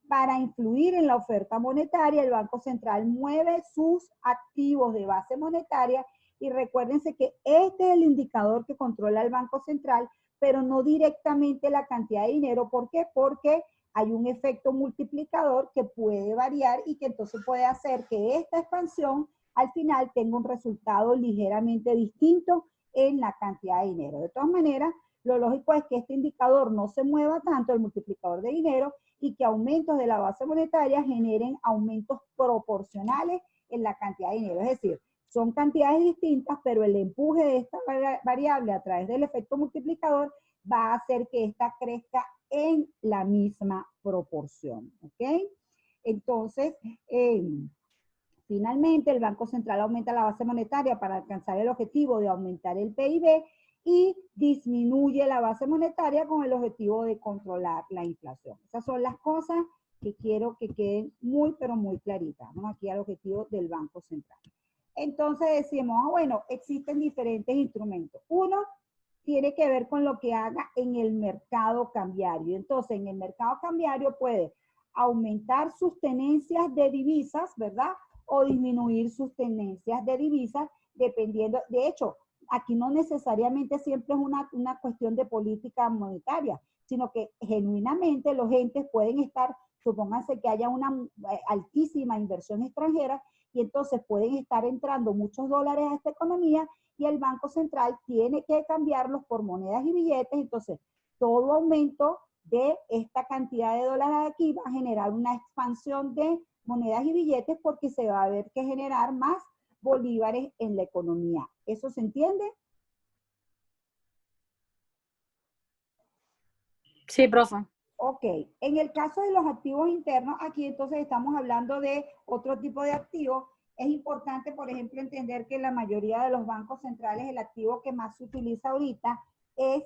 Para influir en la oferta monetaria, el Banco Central mueve sus activos de base monetaria y recuérdense que este es el indicador que controla el Banco Central, pero no directamente la cantidad de dinero. ¿Por qué? Porque hay un efecto multiplicador que puede variar y que entonces puede hacer que esta expansión al final tenga un resultado ligeramente distinto en la cantidad de dinero. De todas maneras, lo lógico es que este indicador no se mueva tanto, el multiplicador de dinero, y que aumentos de la base monetaria generen aumentos proporcionales en la cantidad de dinero. Es decir, son cantidades distintas, pero el empuje de esta variable a través del efecto multiplicador va a hacer que esta crezca en la misma proporción. ¿Ok? Entonces, finalmente, el Banco Central aumenta la base monetaria para alcanzar el objetivo de aumentar el PIB y disminuye la base monetaria con el objetivo de controlar la inflación. Esas son las cosas que quiero que queden muy, pero muy claritas. Vamos aquí al objetivo del Banco Central. Entonces decimos, bueno, existen diferentes instrumentos. Uno tiene que ver con lo que haga en el mercado cambiario. Entonces, en el mercado cambiario puede aumentar sus tenencias de divisas, ¿verdad? O disminuir sus tenencias de divisas, dependiendo. De hecho, aquí no necesariamente siempre es una cuestión de política monetaria, sino que genuinamente los entes pueden estar, supónganse que haya una altísima inversión extranjera, y entonces pueden estar entrando muchos dólares a esta economía, y el Banco Central tiene que cambiarlos por monedas y billetes. Entonces, todo aumento de esta cantidad de dólares aquí va a generar una expansión de monedas y billetes, porque se va a haber que generar más bolívares en la economía. ¿Eso se entiende? Sí, profe. Ok, en el caso de los activos internos, aquí entonces estamos hablando de otro tipo de activos. Es importante, por ejemplo, entender que en la mayoría de los bancos centrales el activo que más se utiliza ahorita es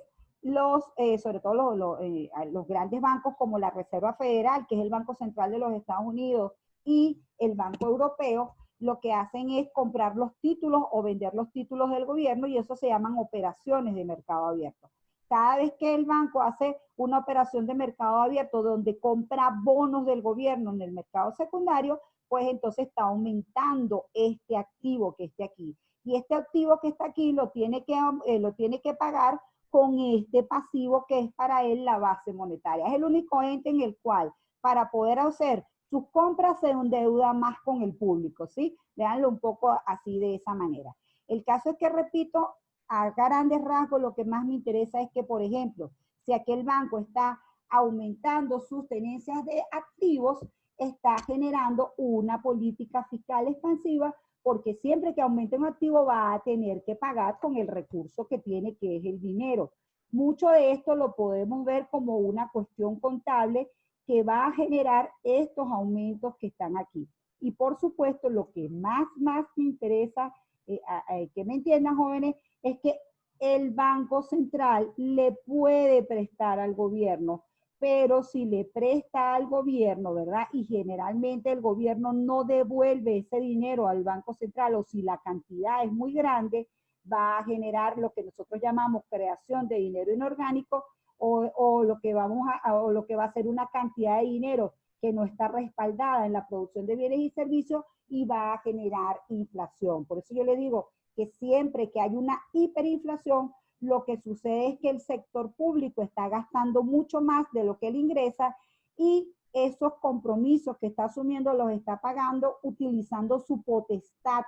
sobre todo los grandes bancos como la Reserva Federal, que es el Banco Central de los Estados Unidos, y el Banco Europeo. Lo que hacen es comprar los títulos o vender los títulos del gobierno, y eso se llaman operaciones de mercado abierto. Cada vez que el banco hace una operación de mercado abierto donde compra bonos del gobierno en el mercado secundario, pues entonces está aumentando este activo que esté aquí. Y este activo que está aquí lo tiene que pagar con este pasivo que es para él la base monetaria. Es el único ente en el cual, para poder hacer sus compras, se endeuda más con el público, ¿sí? Véanlo un poco así, de esa manera. El caso es que, repito, a grandes rasgos, lo que más me interesa es que, por ejemplo, si aquel banco está aumentando sus tenencias de activos, está generando una política fiscal expansiva, porque siempre que aumente un activo va a tener que pagar con el recurso que tiene, que es el dinero. Mucho de esto lo podemos ver como una cuestión contable que va a generar estos aumentos que están aquí. Y por supuesto, lo que más me interesa, que me entiendan, jóvenes, es que el Banco Central le puede prestar al gobierno, pero si le presta al gobierno, ¿verdad? Y generalmente el gobierno no devuelve ese dinero al Banco Central, o si la cantidad es muy grande, va a generar lo que nosotros llamamos creación de dinero inorgánico, o lo que va a ser una cantidad de dinero que no está respaldada en la producción de bienes y servicios, y va a generar inflación. Por eso yo le digo que siempre que hay una hiperinflación, lo que sucede es que el sector público está gastando mucho más de lo que él ingresa, y esos compromisos que está asumiendo los está pagando utilizando su potestad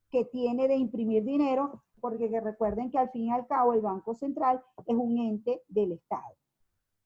que tiene de imprimir dinero, porque recuerden que al fin y al cabo el Banco Central es un ente del Estado.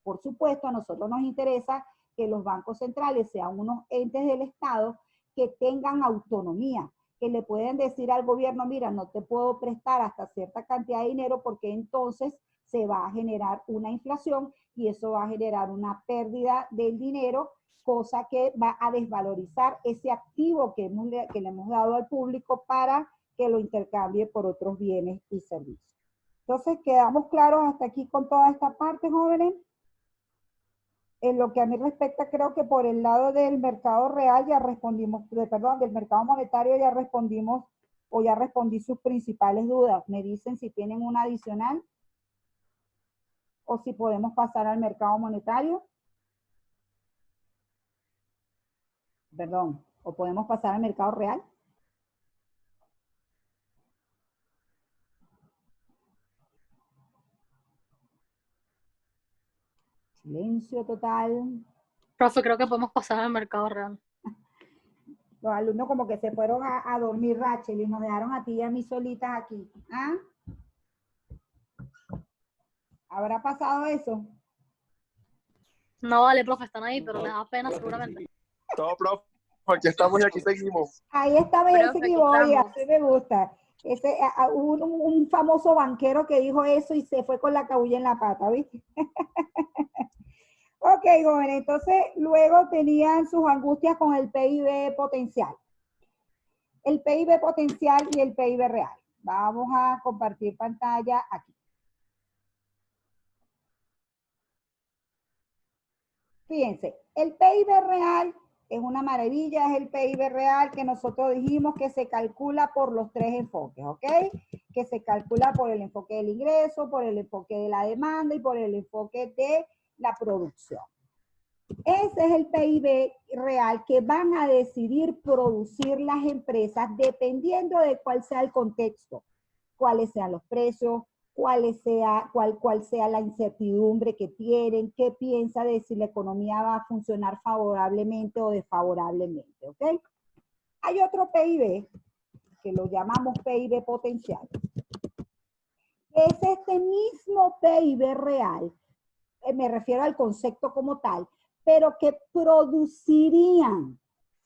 Por supuesto, a nosotros nos interesa que los bancos centrales sean unos entes del Estado que tengan autonomía, que le pueden decir al gobierno, mira, no te puedo prestar hasta cierta cantidad de dinero, porque entonces se va a generar una inflación y eso va a generar una pérdida del dinero, cosa que va a desvalorizar ese activo que le hemos dado al público para que lo intercambie por otros bienes y servicios. Entonces, ¿quedamos claros hasta aquí con toda esta parte, jóvenes? En lo que a mí respecta, creo que por el lado del mercado real ya respondimos, perdón, del mercado monetario ya respondimos, o ya respondí sus principales dudas. Me dicen si tienen una adicional o si podemos pasar al mercado monetario. Perdón, o podemos pasar al mercado real. Silencio total. Profe, creo que podemos pasar al mercado real. Los alumnos como que se fueron a dormir, Rachel, y nos dejaron a ti y a mí solitas aquí. ¿Ah? ¿Habrá pasado eso? No, vale, profe, están ahí, pero les da pena seguramente. Todo, profe, aquí estamos y aquí seguimos. Ahí estaba y él se equivocó, así me gusta. Un famoso banquero que dijo eso y se fue con la cabulla en la pata, ¿viste? Ok, jóvenes, entonces luego tenían sus angustias con el PIB potencial. El PIB potencial y el PIB real. Vamos a compartir pantalla aquí. Fíjense, el PIB real es una maravilla, es el PIB real que nosotros dijimos que se calcula por los tres enfoques, ¿ok? Que se calcula por el enfoque del ingreso, por el enfoque de la demanda y por el enfoque de la producción. Ese es el PIB real que van a decidir producir las empresas dependiendo de cuál sea el contexto. cuáles sean los precios, cuál sea la incertidumbre que tienen, qué piensa de si la economía va a funcionar favorablemente o desfavorablemente, ¿ok? Hay otro PIB, que lo llamamos PIB potencial. Es este mismo PIB real, me refiero al concepto como tal, pero que producirían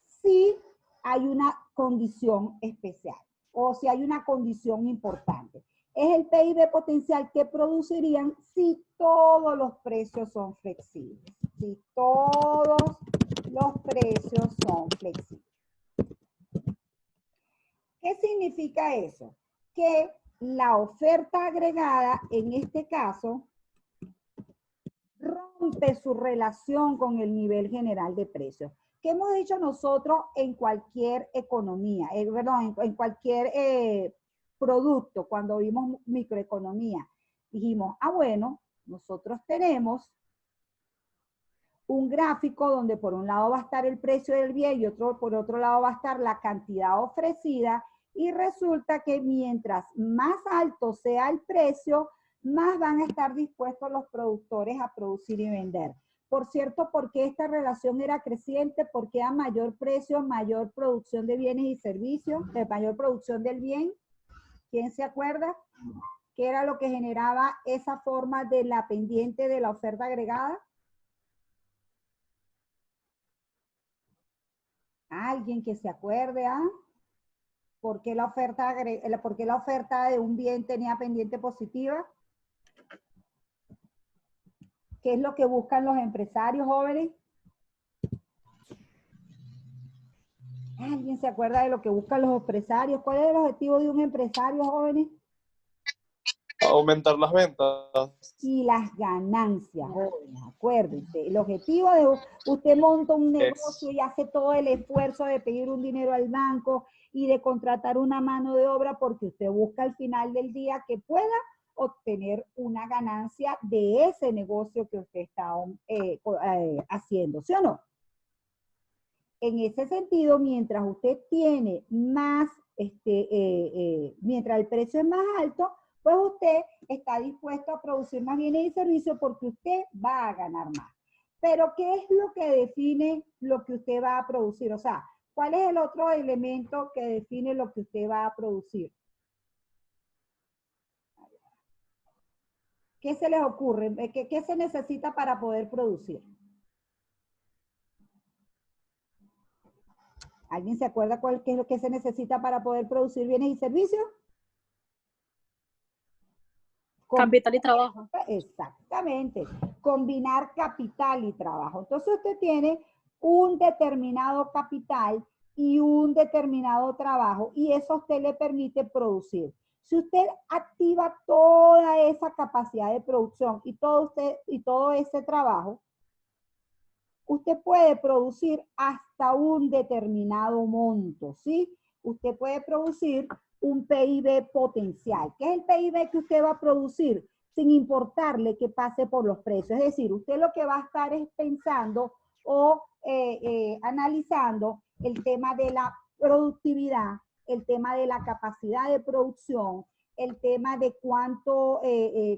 si hay una condición especial o si hay una condición importante. Es el PIB potencial que producirían si todos los precios son flexibles. Si todos los precios son flexibles. ¿Qué significa eso? Que la oferta agregada, en este caso, rompe su relación con el nivel general de precios. ¿Qué hemos dicho nosotros en cualquier economía? En cualquier producto, cuando vimos microeconomía. Dijimos, bueno, nosotros tenemos un gráfico donde por un lado va a estar el precio del bien y por otro lado va a estar la cantidad ofrecida, y resulta que mientras más alto sea el precio, más van a estar dispuestos los productores a producir y vender. Por cierto, ¿por qué esta relación era creciente? Porque a mayor precio, mayor producción de bienes y servicios, mayor producción del bien. ¿Quién se acuerda? ¿Qué era lo que generaba esa forma de la pendiente de la oferta agregada? ¿Alguien que se acuerde? ¿Por qué la oferta de un bien tenía pendiente positiva? ¿Qué es lo que buscan los empresarios jóvenes? ¿Alguien se acuerda de lo que buscan los empresarios? ¿Cuál es el objetivo de un empresario, jóvenes? Aumentar las ventas. Y las ganancias, jóvenes, acuérdense. El objetivo de usted monta un negocio y hace todo el esfuerzo de pedir un dinero al banco y de contratar una mano de obra porque usted busca al final del día que pueda obtener una ganancia de ese negocio que usted está haciendo, ¿sí o no? En ese sentido, mientras usted tiene más, mientras el precio es más alto, pues usted está dispuesto a producir más bienes y servicios porque usted va a ganar más. Pero, ¿qué es lo que define lo que usted va a producir? O sea, ¿cuál es el otro elemento que define lo que usted va a producir? ¿Qué se les ocurre? ¿Qué se necesita para poder producir? ¿Alguien se acuerda qué es lo que se necesita para poder producir bienes y servicios? Capital y trabajo. Exactamente. Combinar capital y trabajo. Entonces usted tiene un determinado capital y un determinado trabajo y eso a usted le permite producir. Si usted activa toda esa capacidad de producción y todo ese trabajo, usted puede producir hasta un determinado monto, ¿sí? Usted puede producir un PIB potencial. ¿Qué es el PIB que usted va a producir? Sin importarle que pase por los precios. Es decir, usted lo que va a estar es pensando o analizando el tema de la productividad, el tema de la capacidad de producción, el tema de cuánto,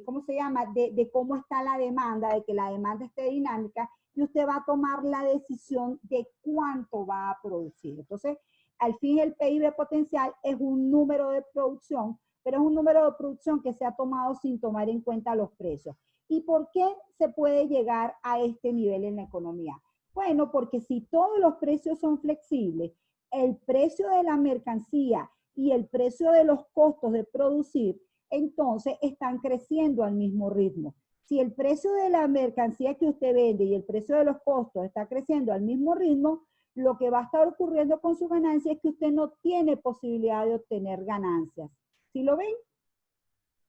¿cómo se llama? De cómo está la demanda, de que la demanda esté dinámica, y usted va a tomar la decisión de cuánto va a producir. Entonces, al fin el PIB potencial es un número de producción, pero es un número de producción que se ha tomado sin tomar en cuenta los precios. ¿Y por qué se puede llegar a este nivel en la economía? Bueno, porque si todos los precios son flexibles, el precio de la mercancía y el precio de los costos de producir, entonces están creciendo al mismo ritmo. Si el precio de la mercancía que usted vende y el precio de los costos está creciendo al mismo ritmo, lo que va a estar ocurriendo con su ganancia es que usted no tiene posibilidad de obtener ganancias. ¿Sí lo ven?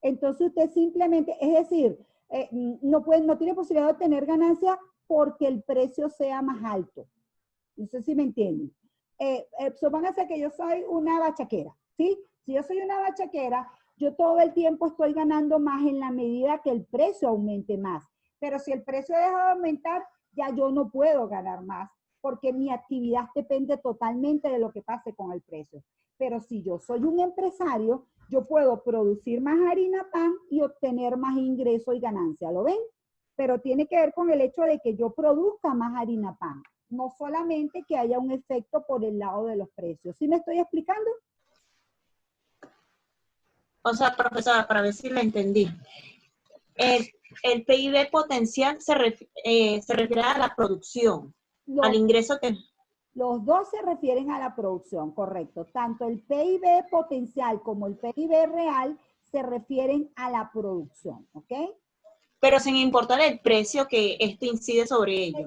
Entonces usted simplemente, es decir, no tiene posibilidad de obtener ganancias porque el precio sea más alto. No sé si me entienden. Supóngase que yo soy una bachaquera, ¿sí? Si yo soy una bachaquera, yo todo el tiempo estoy ganando más en la medida que el precio aumente más. Pero si el precio deja de aumentar, ya yo no puedo ganar más. porque mi actividad depende totalmente de lo que pase con el precio. Pero si yo soy un empresario, yo puedo producir más harina pan y obtener más ingreso y ganancia, ¿lo ven? Pero tiene que ver con el hecho de que yo produzca más harina pan, no solamente que haya un efecto por el lado de los precios. ¿Sí me estoy explicando? O sea, profesora, para ver si la entendí. El PIB potencial se refiere a la producción, al ingreso que... Los dos se refieren a la producción, correcto. Tanto el PIB potencial como el PIB real se refieren a la producción, ¿ok? Pero sin importar el precio que esto incide sobre ello.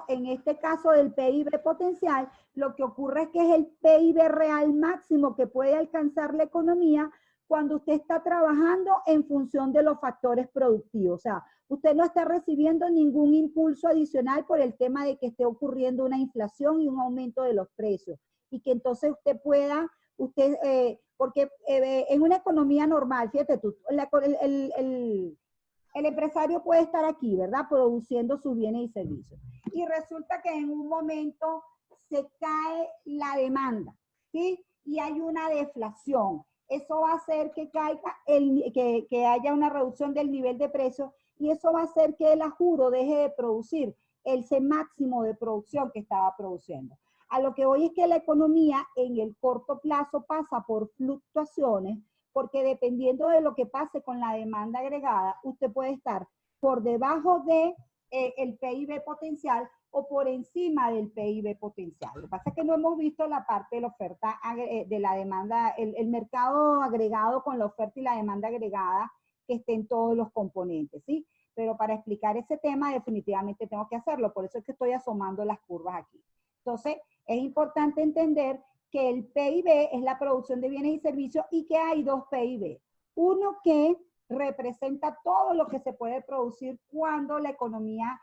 En este caso del PIB potencial, lo que ocurre es que es el PIB real máximo que puede alcanzar la economía cuando usted está trabajando en función de los factores productivos. O sea, usted no está recibiendo ningún impulso adicional por el tema de que esté ocurriendo una inflación y un aumento de los precios. Y que entonces usted pueda, porque en una economía normal, fíjate tú, el empresario puede estar aquí, ¿verdad? Produciendo sus bienes y servicios. Y resulta que en un momento se cae la demanda, ¿sí? Y hay una deflación. Eso va a hacer que caiga, que haya una reducción del nivel de precio y eso va a hacer que el ajuro deje de producir ese máximo de producción que estaba produciendo. A lo que voy es que la economía en el corto plazo pasa por fluctuaciones porque dependiendo de lo que pase con la demanda agregada, usted puede estar por debajo de el PIB potencial o por encima del PIB potencial. Lo que pasa es que no hemos visto la parte de la oferta, de la demanda, el mercado agregado con la oferta y la demanda agregada que estén todos los componentes, ¿sí? Pero para explicar ese tema definitivamente tengo que hacerlo, por eso es que estoy asomando las curvas aquí. Entonces, es importante entender que el PIB es la producción de bienes y servicios y que hay dos PIB. Uno que representa todo lo que se puede producir cuando la economía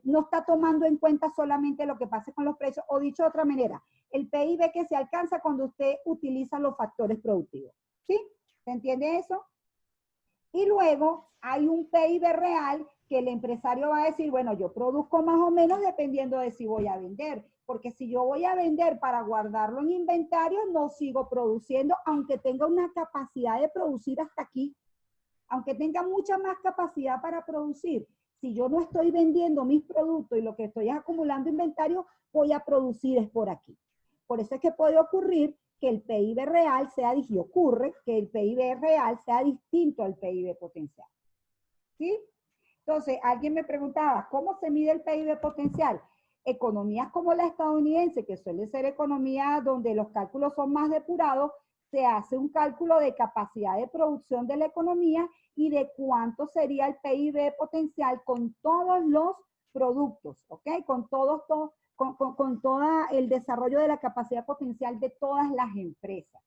no está tomando en cuenta solamente lo que pase con los precios, o dicho de otra manera, el PIB que se alcanza cuando usted utiliza los factores productivos. ¿Sí? ¿Se entiende eso? Y luego hay un PIB real que el empresario va a decir, bueno, yo produzco más o menos dependiendo de si voy a vender, porque si yo voy a vender para guardarlo en inventario, no sigo produciendo, aunque tenga una capacidad de producir hasta aquí, aunque tenga mucha más capacidad para producir. Si yo no estoy vendiendo mis productos y lo que estoy es acumulando inventario, voy a producir es por aquí. Por eso es que puede ocurrir que el PIB real sea, y ocurre que el PIB real sea distinto al PIB potencial. ¿Sí? Entonces, alguien me preguntaba, ¿cómo se mide el PIB potencial? Economías como la estadounidense, que suele ser economía donde los cálculos son más depurados, se hace un cálculo de capacidad de producción de la economía y de cuánto sería el PIB potencial con todos los productos, ¿ok? Con todo el desarrollo de la capacidad potencial de todas las empresas.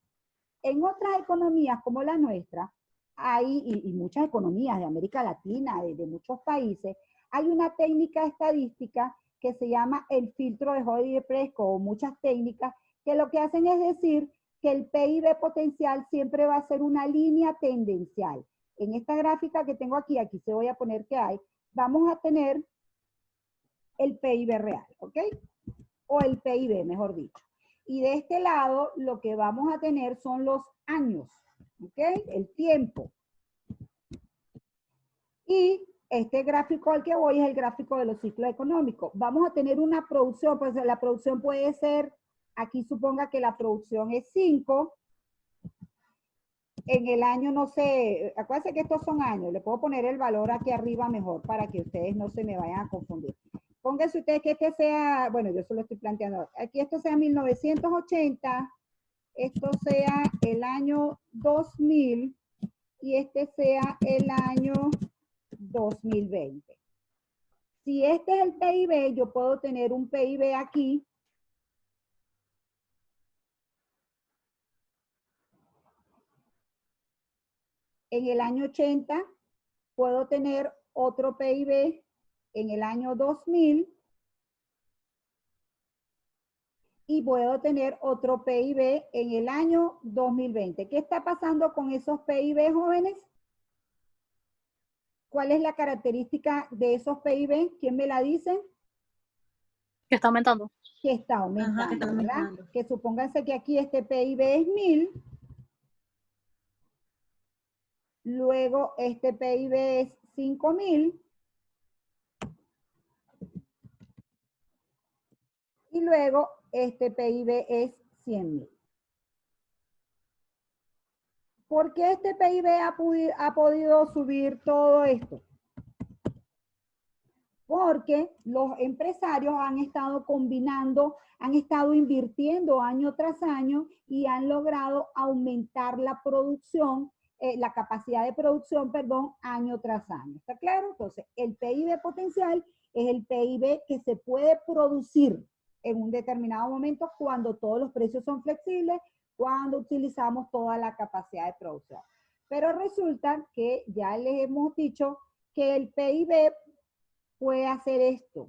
En otras economías como la nuestra, hay, y muchas economías de América Latina, de muchos países, hay una técnica estadística que se llama el filtro de Jodie-Prescott, o muchas técnicas que lo que hacen es decir que el PIB potencial siempre va a ser una línea tendencial. En esta gráfica que tengo aquí se voy a poner que hay, vamos a tener el PIB real, ¿ok? O el PIB, mejor dicho. Y de este lado, lo que vamos a tener son los años, ¿ok? El tiempo. Y este gráfico al que voy es el gráfico de los ciclos económicos. Vamos a tener una producción, pues la producción puede ser, aquí suponga que la producción es 5, en el año, no sé, acuérdense que estos son años, le puedo poner el valor aquí arriba mejor para que ustedes no se me vayan a confundir. Pónganse ustedes que este sea, bueno, yo solo estoy planteando, aquí esto sea 1980, esto sea el año 2000 y este sea el año 2020. Si este es el PIB, yo puedo tener un PIB aquí en el año 80, puedo tener otro PIB en el año 2000 y puedo tener otro PIB en el año 2020. ¿Qué está pasando con esos PIB, jóvenes? ¿Cuál es la característica de esos PIB? ¿Quién me la dice? Que está aumentando. Que está aumentando, Ajá, que está ¿verdad? aumentando. Que supónganse que aquí este PIB es 1000. Luego este PIB es 5000. Y luego este PIB es 100.000. ¿Por qué este PIB ha podido subir todo esto? Porque los empresarios han estado combinando, han estado invirtiendo año tras año y han logrado aumentar la producción, la capacidad de producción, perdón, año tras año. ¿Está claro? Entonces, el PIB potencial es el PIB que se puede producir en un determinado momento cuando todos los precios son flexibles, cuando utilizamos toda la capacidad de producción. Pero resulta que ya les hemos dicho que el PIB puede hacer esto.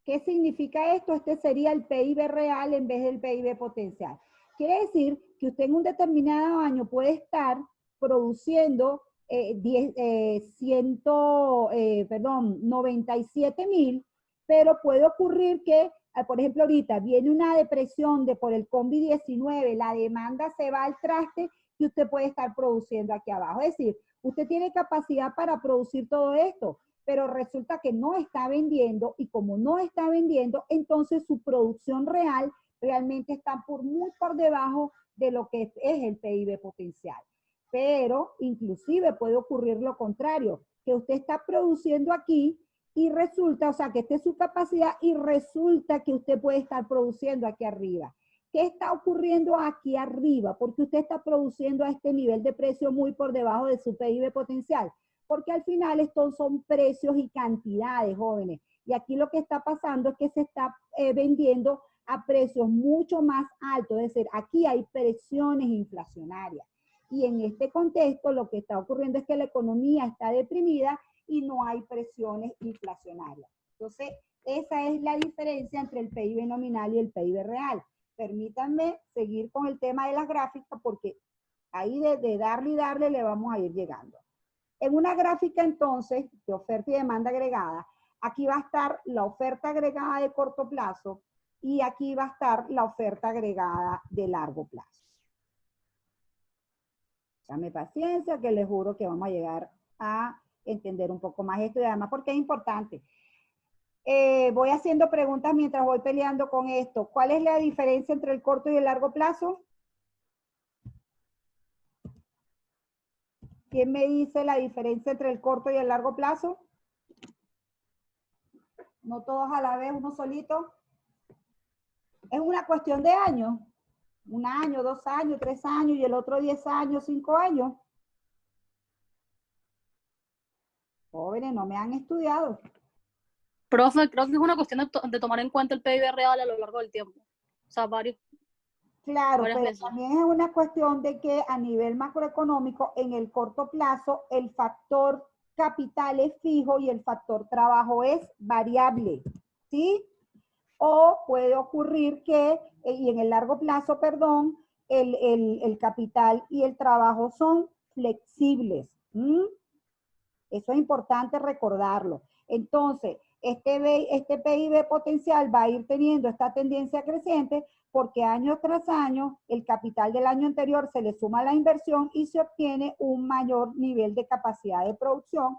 ¿Qué significa esto? Este sería el PIB real en vez del PIB potencial. Quiere decir que usted en un determinado año puede estar produciendo 97.000, pero puede ocurrir que, por ejemplo, ahorita viene una depresión por el COVID-19, la demanda se va al traste y usted puede estar produciendo aquí abajo. Es decir, usted tiene capacidad para producir todo esto, pero resulta que no está vendiendo y como no está vendiendo, entonces su producción real realmente está muy por debajo de lo que es el PIB potencial. Pero inclusive puede ocurrir lo contrario, que usted está produciendo aquí y resulta, o sea, que esta es su capacidad y resulta que usted puede estar produciendo aquí arriba. ¿Qué está ocurriendo aquí arriba? Porque usted está produciendo a este nivel de precio muy por debajo de su PIB potencial. Porque al final estos son precios y cantidades, jóvenes. Y aquí lo que está pasando es que se está vendiendo a precios mucho más altos. Es decir, aquí hay presiones inflacionarias. Y en este contexto lo que está ocurriendo es que la economía está deprimida y no hay presiones inflacionarias. Entonces, esa es la diferencia entre el PIB nominal y el PIB real. Permítanme seguir con el tema de las gráficas porque ahí de darle y darle le vamos a ir llegando. En una gráfica entonces de oferta y demanda agregada, aquí va a estar la oferta agregada de corto plazo y aquí va a estar la oferta agregada de largo plazo. Dame paciencia que les juro que vamos a llegar a entender un poco más esto y además porque es importante. Voy haciendo preguntas mientras voy peleando con esto. ¿Cuál es la diferencia entre el corto y el largo plazo? ¿Quién me dice la diferencia entre el corto y el largo plazo? No todos a la vez, uno solito. Es una cuestión de años. 1 año, 2 años, 3 años y el otro 10 años, 5 años. Jóvenes, no me han estudiado. Profe, creo que es una cuestión de tomar en cuenta el PIB real a lo largo del tiempo. O sea, Claro, varias pero veces. también es una cuestión de que a nivel macroeconómico, en el corto plazo, el factor capital es fijo y el factor trabajo es variable, ¿sí? O puede ocurrir que, y en el largo plazo, perdón, el capital y el trabajo son flexibles. Eso es importante recordarlo. Entonces, este PIB potencial va a ir teniendo esta tendencia creciente porque año tras año el capital del año anterior se le suma a la inversión y se obtiene un mayor nivel de capacidad de producción,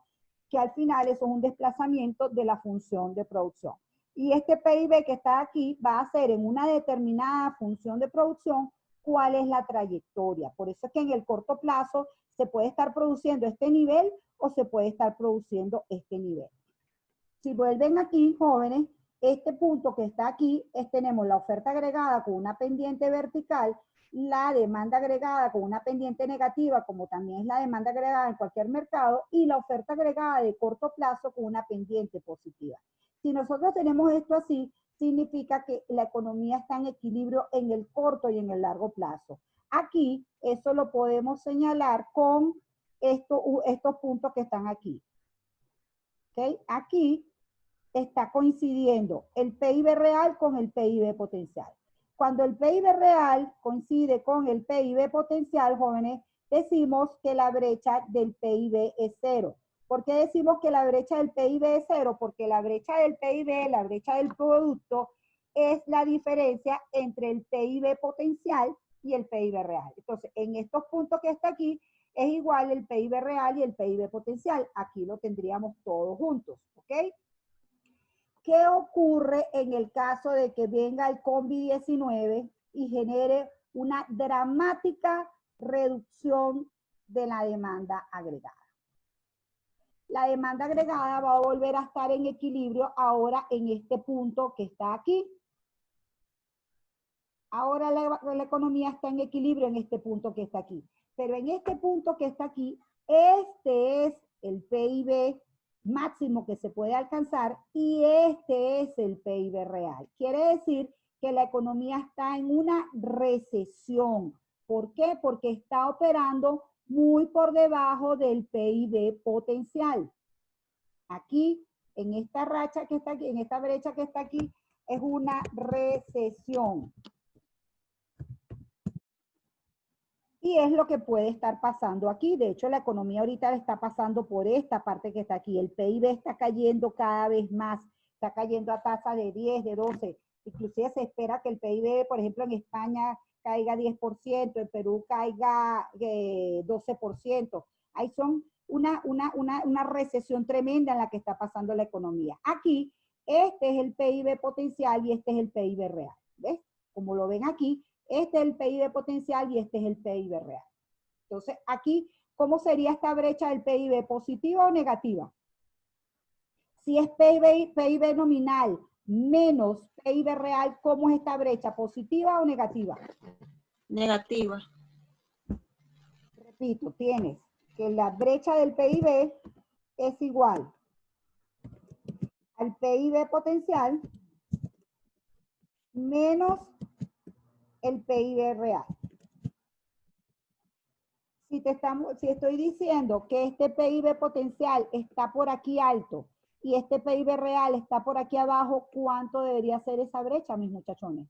que al final eso es un desplazamiento de la función de producción. Y este PIB que está aquí va a ser en una determinada función de producción cuál es la trayectoria. Por eso es que en el corto plazo se puede estar produciendo este nivel o se puede estar produciendo este nivel. Si vuelven aquí, jóvenes, este punto que está aquí, tenemos la oferta agregada con una pendiente vertical, la demanda agregada con una pendiente negativa, como también es la demanda agregada en cualquier mercado, y la oferta agregada de corto plazo con una pendiente positiva. Si nosotros tenemos esto así, significa que la economía está en equilibrio en el corto y en el largo plazo. Aquí, eso lo podemos señalar con estos puntos que están aquí. ¿Okay? Aquí está coincidiendo el PIB real con el PIB potencial. Cuando el PIB real coincide con el PIB potencial, jóvenes, decimos que la brecha del PIB es cero. ¿Por qué decimos que la brecha del PIB es cero? Porque la brecha del PIB, la brecha del producto, es la diferencia entre el PIB potencial y el PIB real. Entonces, en estos puntos que está aquí, es igual el PIB real y el PIB potencial. Aquí lo tendríamos todos juntos, ¿ok? ¿Qué ocurre en el caso de que venga el COVID-19 y genere una dramática reducción de la demanda agregada? La demanda agregada va a volver a estar en equilibrio ahora en este punto que está aquí. Ahora la economía está en equilibrio en este punto que está aquí. Pero en este punto que está aquí, este es el PIB máximo que se puede alcanzar y este es el PIB real. Quiere decir que la economía está en una recesión. ¿Por qué? Porque está operando muy por debajo del PIB potencial. Aquí, en esta racha que está aquí, en esta brecha que está aquí, es una recesión. Y es lo que puede estar pasando aquí. De hecho, la economía ahorita está pasando por esta parte que está aquí. El PIB está cayendo cada vez más. Está cayendo a tasa de 10, de 12. Inclusive se espera que el PIB, por ejemplo, en España caiga 10%, en Perú caiga 12%. Ahí son una recesión tremenda en la que está pasando la economía. Aquí, este es el PIB potencial y este es el PIB real. ¿Ves? Como lo ven aquí, este es el PIB potencial y este es el PIB real. Entonces, aquí, ¿cómo sería esta brecha del PIB? ¿Positiva o negativa? Si es PIB nominal menos PIB real, ¿cómo es esta brecha? ¿Positiva o negativa? Negativa. Repito, tienes que la brecha del PIB es igual al PIB potencial menos el PIB real. Si estoy diciendo que este PIB potencial está por aquí alto y este PIB real está por aquí abajo, ¿cuánto debería ser esa brecha, mis muchachones?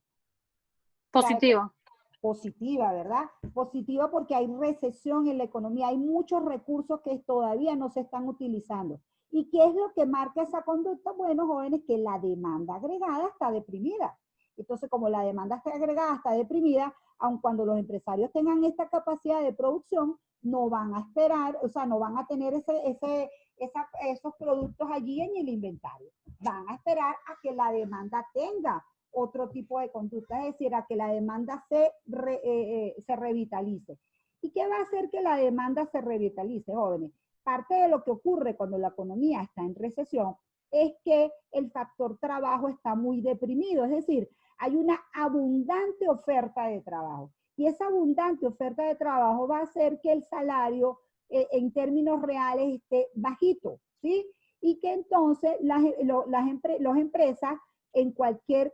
Positiva. Positiva, ¿verdad? Positiva porque hay recesión en la economía, hay muchos recursos que todavía no se están utilizando. ¿Y qué es lo que marca esa conducta? Bueno, jóvenes, que la demanda agregada está deprimida. Entonces, como la demanda agregada está deprimida, aun cuando los empresarios tengan esta capacidad de producción, no van a esperar, o sea, no van a tener esos productos allí en el inventario. Van a esperar a que la demanda tenga otro tipo de conducta, es decir, a que la demanda se revitalice. ¿Y qué va a hacer que la demanda se revitalice, jóvenes? Parte de lo que ocurre cuando la economía está en recesión es que el factor trabajo está muy deprimido, es decir, hay una abundante oferta de trabajo. Y esa abundante oferta de trabajo va a hacer que el salario en términos reales esté bajito, ¿sí? Y que entonces las empresas en cualquier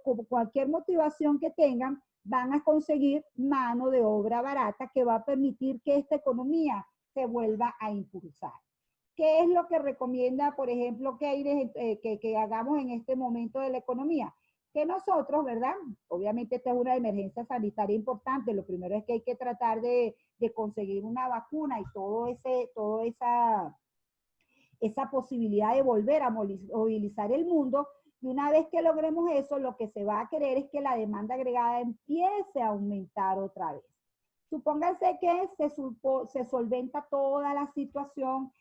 motivación que tengan, van a conseguir mano de obra barata que va a permitir que esta economía se vuelva a impulsar. ¿Qué es lo que recomienda, por ejemplo, que hagamos en este momento de la economía? Que nosotros, ¿verdad? Obviamente esta es una emergencia sanitaria importante. Lo primero es que hay que tratar de conseguir una vacuna y toda esa posibilidad de volver a movilizar el mundo. Y una vez que logremos eso, lo que se va a querer es que la demanda agregada empiece a aumentar otra vez. Supónganse que se solventa toda la situación,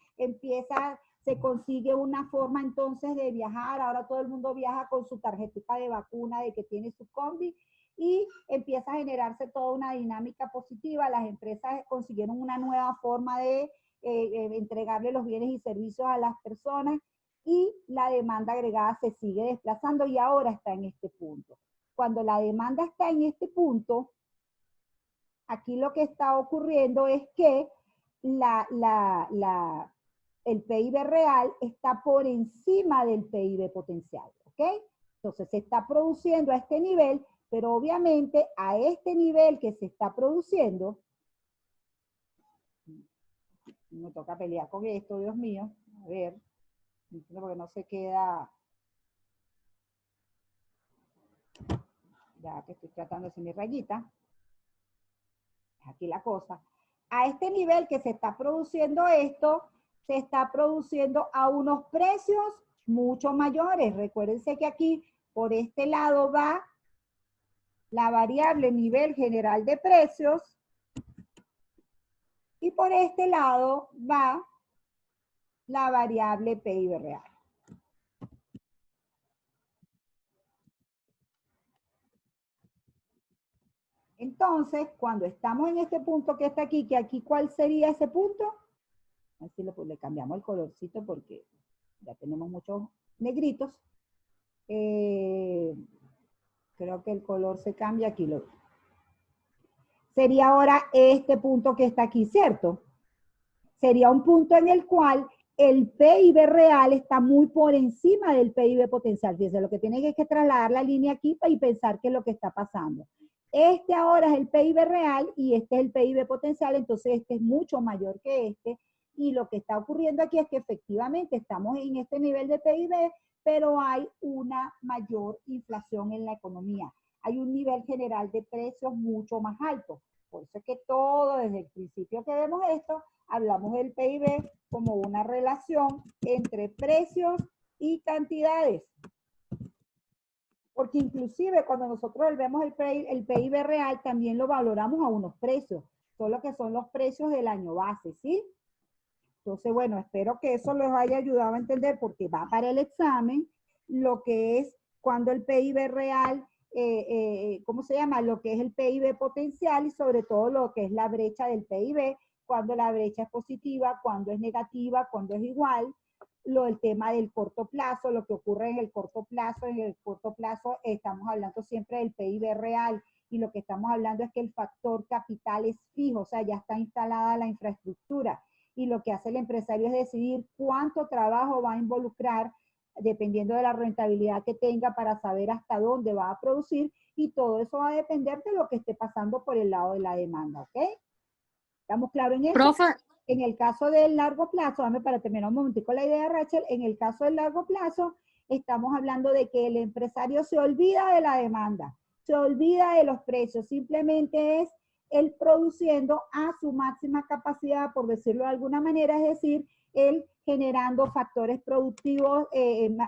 se consigue una forma entonces de viajar, ahora todo el mundo viaja con su tarjetita de vacuna de que tiene su combi y empieza a generarse toda una dinámica positiva, las empresas consiguieron una nueva forma de entregarle los bienes y servicios a las personas y la demanda agregada se sigue desplazando y ahora está en este punto. Cuando la demanda está en este punto, aquí lo que está ocurriendo es que el PIB real está por encima del PIB potencial, ¿ok? Entonces se está produciendo a este nivel, pero obviamente a este nivel que se está produciendo, me toca pelear con esto, Dios mío, a ver, porque no se queda, ya que estoy tratando de hacer mi rayita, aquí la cosa. A este nivel que se está produciendo esto, se está produciendo a unos precios mucho mayores. Recuérdense que aquí, por este lado va la variable nivel general de precios y por este lado va la variable PIB real. Entonces, cuando estamos en este punto que está aquí, que aquí, ¿cuál sería ese punto? A ver si le cambiamos el colorcito porque ya tenemos muchos negritos. Creo que el color se cambia, aquí lo veo. Sería ahora este punto que está aquí, ¿cierto? Sería un punto en el cual el PIB real está muy por encima del PIB potencial. Fíjense, lo que tienen es que trasladar la línea aquí y pensar qué es lo que está pasando. Este ahora es el PIB real y este es el PIB potencial, entonces este es mucho mayor que este. Y lo que está ocurriendo aquí es que efectivamente estamos en este nivel de PIB, pero hay una mayor inflación en la economía. Hay un nivel general de precios mucho más alto. Por eso es que todo, desde el principio que vemos esto, hablamos del PIB como una relación entre precios y cantidades. Porque inclusive cuando nosotros vemos el PIB real, también lo valoramos a unos precios, solo que son los precios del año base, ¿sí? Entonces, bueno, espero que eso les haya ayudado a entender, porque va para el examen lo que es cuando el PIB real, ¿cómo se llama? Lo que es el PIB potencial y sobre todo lo que es la brecha del PIB, cuando la brecha es positiva, cuando es negativa, cuando es igual, el tema del corto plazo, lo que ocurre en el corto plazo estamos hablando siempre del PIB real y lo que estamos hablando es que el factor capital es fijo, o sea, ya está instalada la infraestructura y lo que hace el empresario es decidir cuánto trabajo va a involucrar dependiendo de la rentabilidad que tenga para saber hasta dónde va a producir y todo eso va a depender de lo que esté pasando por el lado de la demanda, ¿ok? ¿Estamos claros en eso? Profe, En el caso del largo plazo, dame para terminar un momentico la idea, Rachel, en el caso del largo plazo, estamos hablando de que el empresario se olvida de la demanda, se olvida de los precios, simplemente es él produciendo a su máxima capacidad, por decirlo de alguna manera, es decir, él generando factores productivos,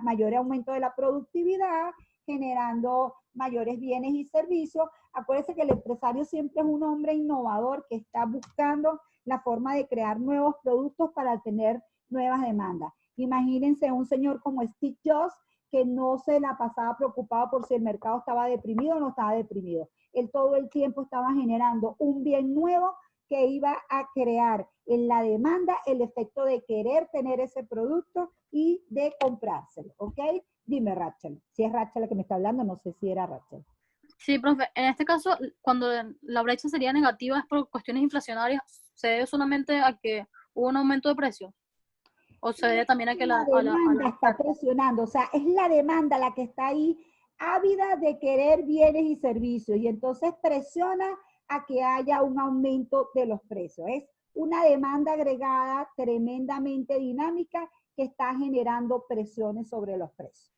mayor aumento de la productividad, generando mayores bienes y servicios. Acuérdense que el empresario siempre es un hombre innovador que está buscando la forma de crear nuevos productos para tener nuevas demandas. Imagínense un señor como Steve Jobs que no se la pasaba preocupado por si el mercado estaba deprimido o no estaba deprimido. Él todo el tiempo estaba generando un bien nuevo que iba a crear en la demanda el efecto de querer tener ese producto y de comprárselo, ¿ok? Dime, Rachel. Si es Rachel la que me está hablando, no sé si era Rachel. sí, profe, en este caso, cuando la brecha sería negativa es por cuestiones inflacionarias, ¿se debe solamente a que hubo un aumento de precios? ¿O se debe también a que La a la demanda está oferta? presionando, o sea, es la demanda la que está ahí ávida de querer bienes y servicios y entonces presiona a que haya un aumento de los precios. Es una demanda agregada tremendamente dinámica que está generando presiones sobre los precios.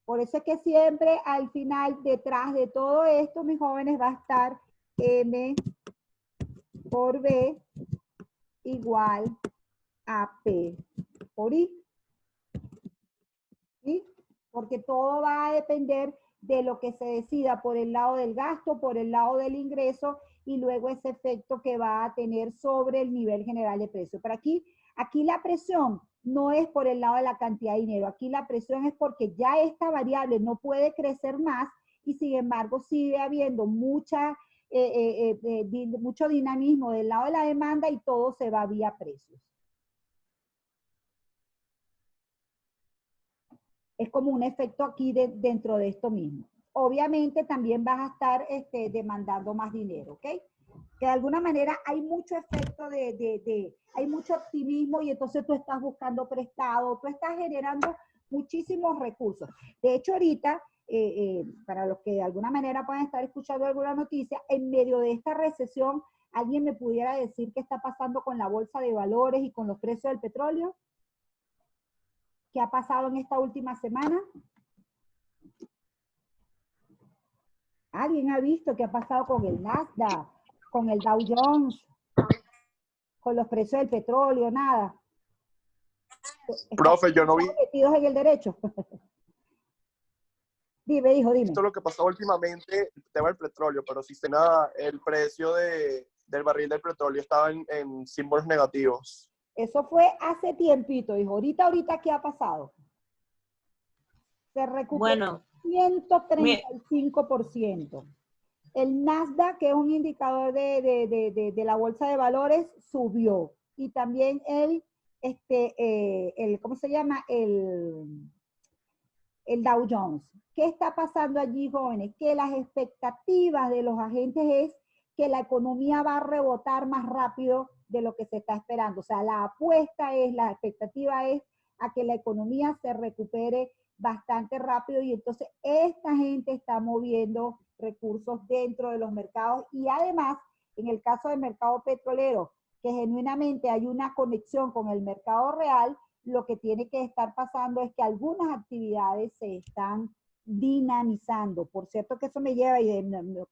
Por eso es que siempre al final, detrás de todo esto, mis jóvenes, va a estar M por B igual a P por I. ¿Sí? Porque todo va a depender de lo que se decida por el lado del gasto, por el lado del ingreso y luego ese efecto que va a tener sobre el nivel general de precio. Pero aquí la presión no es por el lado de la cantidad de dinero, aquí la presión es porque ya esta variable no puede crecer más y sin embargo sigue habiendo mucho dinamismo del lado de la demanda y todo se va vía precios. Es como un efecto aquí dentro de esto mismo. Obviamente también vas a estar demandando más dinero, ¿ok? Que de alguna manera hay mucho efecto hay mucho optimismo y entonces tú estás buscando prestado, tú estás generando muchísimos recursos. De hecho, ahorita, para los que de alguna manera pueden estar escuchando alguna noticia, en medio de esta recesión, ¿alguien me pudiera decir qué está pasando con la bolsa de valores y con los precios del petróleo? ¿Qué ha pasado en esta última semana? ¿Alguien ha visto qué ha pasado con el Nasdaq, con el Dow Jones, con los precios del petróleo, nada. Profe, yo no vi Estamos metidos en el derecho. Dime, hijo, dime. visto lo que pasó últimamente, el tema del petróleo, pero sí sé nada, el precio del barril del petróleo estaba en símbolos negativos. Eso fue hace tiempito, hijo. Ahorita, ¿qué ha pasado? Se recuperó Bueno, 135%. El Nasdaq, que es un indicador de la bolsa de valores, subió. Y también ¿cómo se llama? El Dow Jones. ¿Qué está pasando allí, jóvenes? Que las expectativas de los agentes es que la economía va a rebotar más rápido de lo que se está esperando. O sea, la expectativa es a que la economía se recupere bastante rápido y entonces esta gente está moviendo recursos dentro de los mercados y además, en el caso del mercado petrolero, que genuinamente hay una conexión con el mercado real, lo que tiene que estar pasando es que algunas actividades se están dinamizando. Por cierto que eso me lleva, y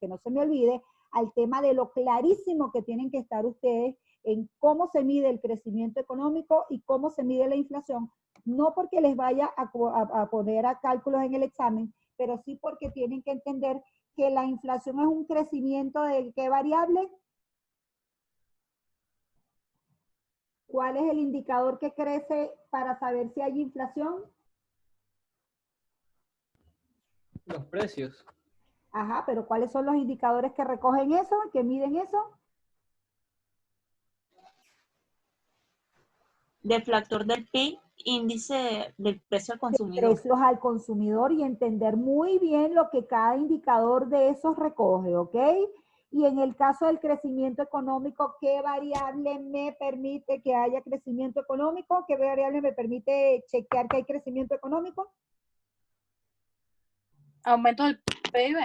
que no se me olvide, al tema de lo clarísimo que tienen que estar ustedes en cómo se mide el crecimiento económico y cómo se mide la inflación, no porque les vaya a poner a cálculos en el examen, pero sí porque tienen que entender que la inflación es un crecimiento de ¿qué variable? ¿Cuál es el indicador que crece para saber si hay inflación? Los precios. Ajá, pero ¿cuáles son los indicadores que recogen eso, que miden eso? deflactor del PIB, índice del precio al consumidor. Precios al consumidor y entender muy bien lo que cada indicador de esos recoge, ¿ok? Y en el caso del crecimiento económico, ¿qué variable me permite que haya crecimiento económico? ¿Qué variable me permite chequear que hay crecimiento económico? Aumento del PIB.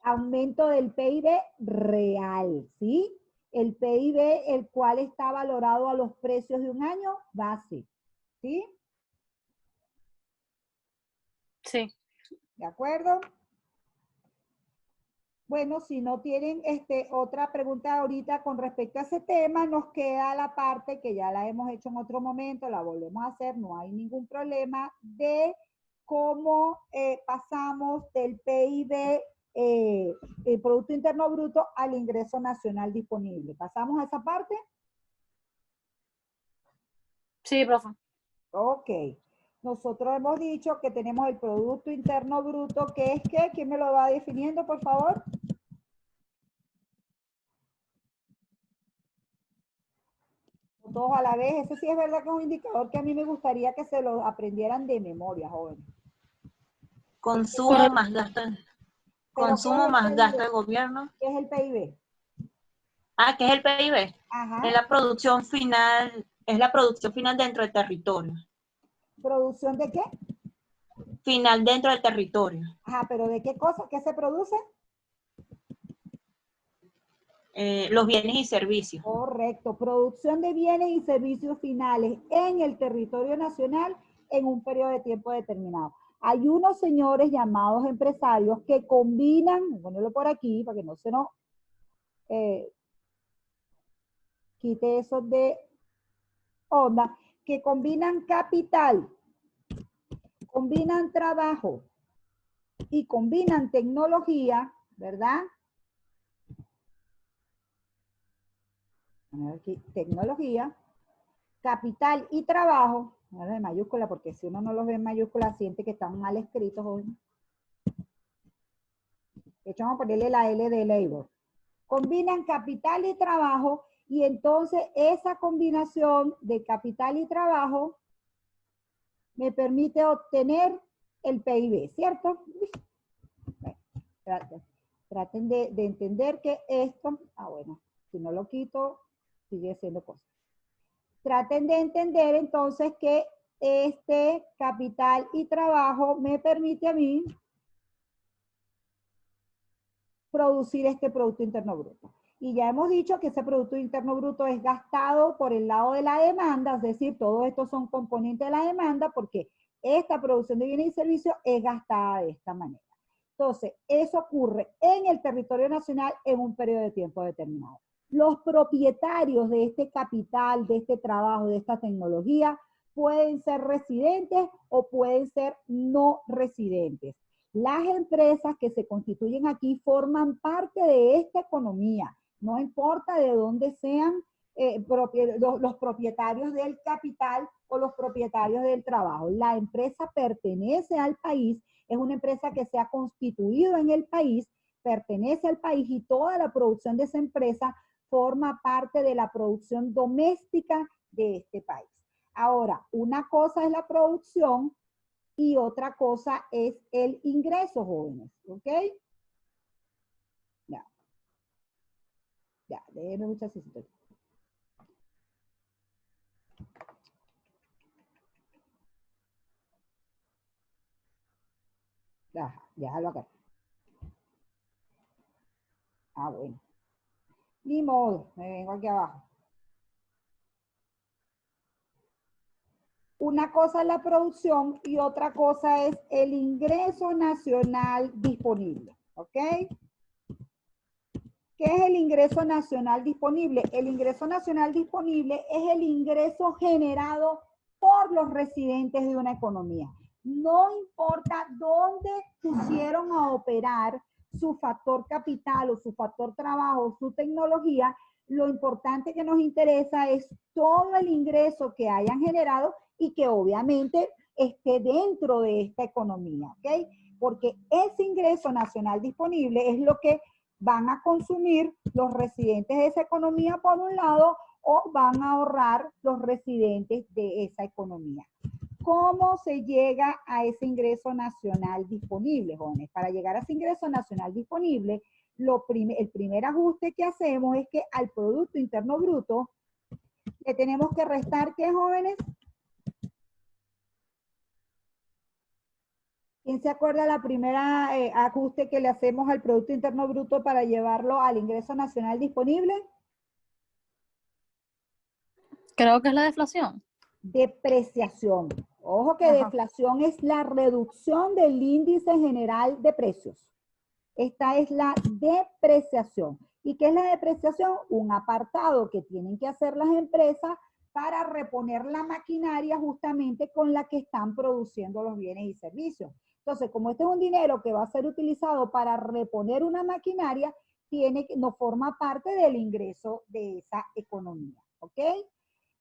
Aumento del PIB real, ¿sí? El PIB, el cual está valorado a los precios de un año base, ¿sí? Sí. ¿De acuerdo? Bueno, si no tienen otra pregunta ahorita con respecto a ese tema, nos queda la parte que ya la hemos hecho en otro momento, la volvemos a hacer, no hay ningún problema, de cómo pasamos del PIB, el Producto Interno Bruto, al ingreso nacional disponible. ¿Pasamos a esa parte? Sí, profe. Ok. Nosotros hemos dicho que tenemos el Producto Interno Bruto, que es ¿qué? ¿Quién me lo va definiendo, por favor? Todos a la vez. Ese sí es verdad que es un indicador que a mí me gustaría que se lo aprendieran de memoria, jóvenes. Consumo más gasto, consumo más PIB? gasto de gobierno. ¿Qué es el PIB? Ah, ¿qué es el PIB? Ajá. Es la producción final dentro del territorio. ¿Producción de qué? Final dentro del territorio. Ajá, pero ¿de qué cosa? ¿Qué se produce? Los bienes y servicios. Correcto. Producción de bienes y servicios finales en el territorio nacional en un periodo de tiempo determinado. Hay unos señores llamados empresarios que combinan, voy a ponerlo por aquí para que no se nos quite eso de onda, que combinan capital, combinan trabajo y combinan tecnología, ¿verdad? Aquí, tecnología, capital y trabajo, de mayúscula, porque si uno no los ve en mayúscula, siente que están mal escritos hoy. De hecho, vamos a ponerle la L de labor. Combinan capital y trabajo, y entonces esa combinación de capital y trabajo me permite obtener el PIB, ¿cierto? Bueno, traten de entender que esto, bueno, si no lo quito, sigue siendo cosa. Traten de entender entonces que este capital y trabajo me permite a mí producir este Producto Interno Bruto. Y ya hemos dicho que ese Producto Interno Bruto es gastado por el lado de la demanda, es decir, todos estos son componentes de la demanda porque esta producción de bienes y servicios es gastada de esta manera. Entonces, eso ocurre en el territorio nacional en un periodo de tiempo determinado. Los propietarios de este capital, de este trabajo, de esta tecnología, pueden ser residentes o pueden ser no residentes. Las empresas que se constituyen aquí forman parte de esta economía, no importa de dónde sean los propietarios del capital o los propietarios del trabajo. La empresa pertenece al país, es una empresa que se ha constituido en el país, pertenece al país y toda la producción de esa empresa forma parte de la producción doméstica de este país. Ahora, una cosa es la producción y otra cosa es el ingreso, jóvenes, ¿ok? Ya, déjenme un chasito. Déjalo acá. Ah, bueno. Ni modo, me vengo aquí abajo. Una cosa es la producción y otra cosa es el ingreso nacional disponible, ¿ok? ¿Qué es el ingreso nacional disponible? El ingreso nacional disponible es el ingreso generado por los residentes de una economía. No importa dónde pusieron a operar su factor capital o su factor trabajo, su tecnología, lo importante que nos interesa es todo el ingreso que hayan generado y que obviamente esté dentro de esta economía, ¿ok? Porque ese ingreso nacional disponible es lo que van a consumir los residentes de esa economía por un lado o van a ahorrar los residentes de esa economía. ¿Cómo se llega a ese ingreso nacional disponible, jóvenes? Para llegar a ese ingreso nacional disponible, el primer ajuste que hacemos es que al Producto Interno Bruto le tenemos que restar, ¿qué, jóvenes? ¿Quién se acuerda la primera ajuste que le hacemos al Producto Interno Bruto para llevarlo al ingreso nacional disponible? Creo que es la deflación. Depreciación. Ojo que deflación es la reducción del índice general de precios. Esta es la depreciación. ¿Y qué es la depreciación? Un apartado que tienen que hacer las empresas para reponer la maquinaria justamente con la que están produciendo los bienes y servicios. Entonces, como este es un dinero que va a ser utilizado para reponer una maquinaria, no forma parte del ingreso de esa economía, ¿ok?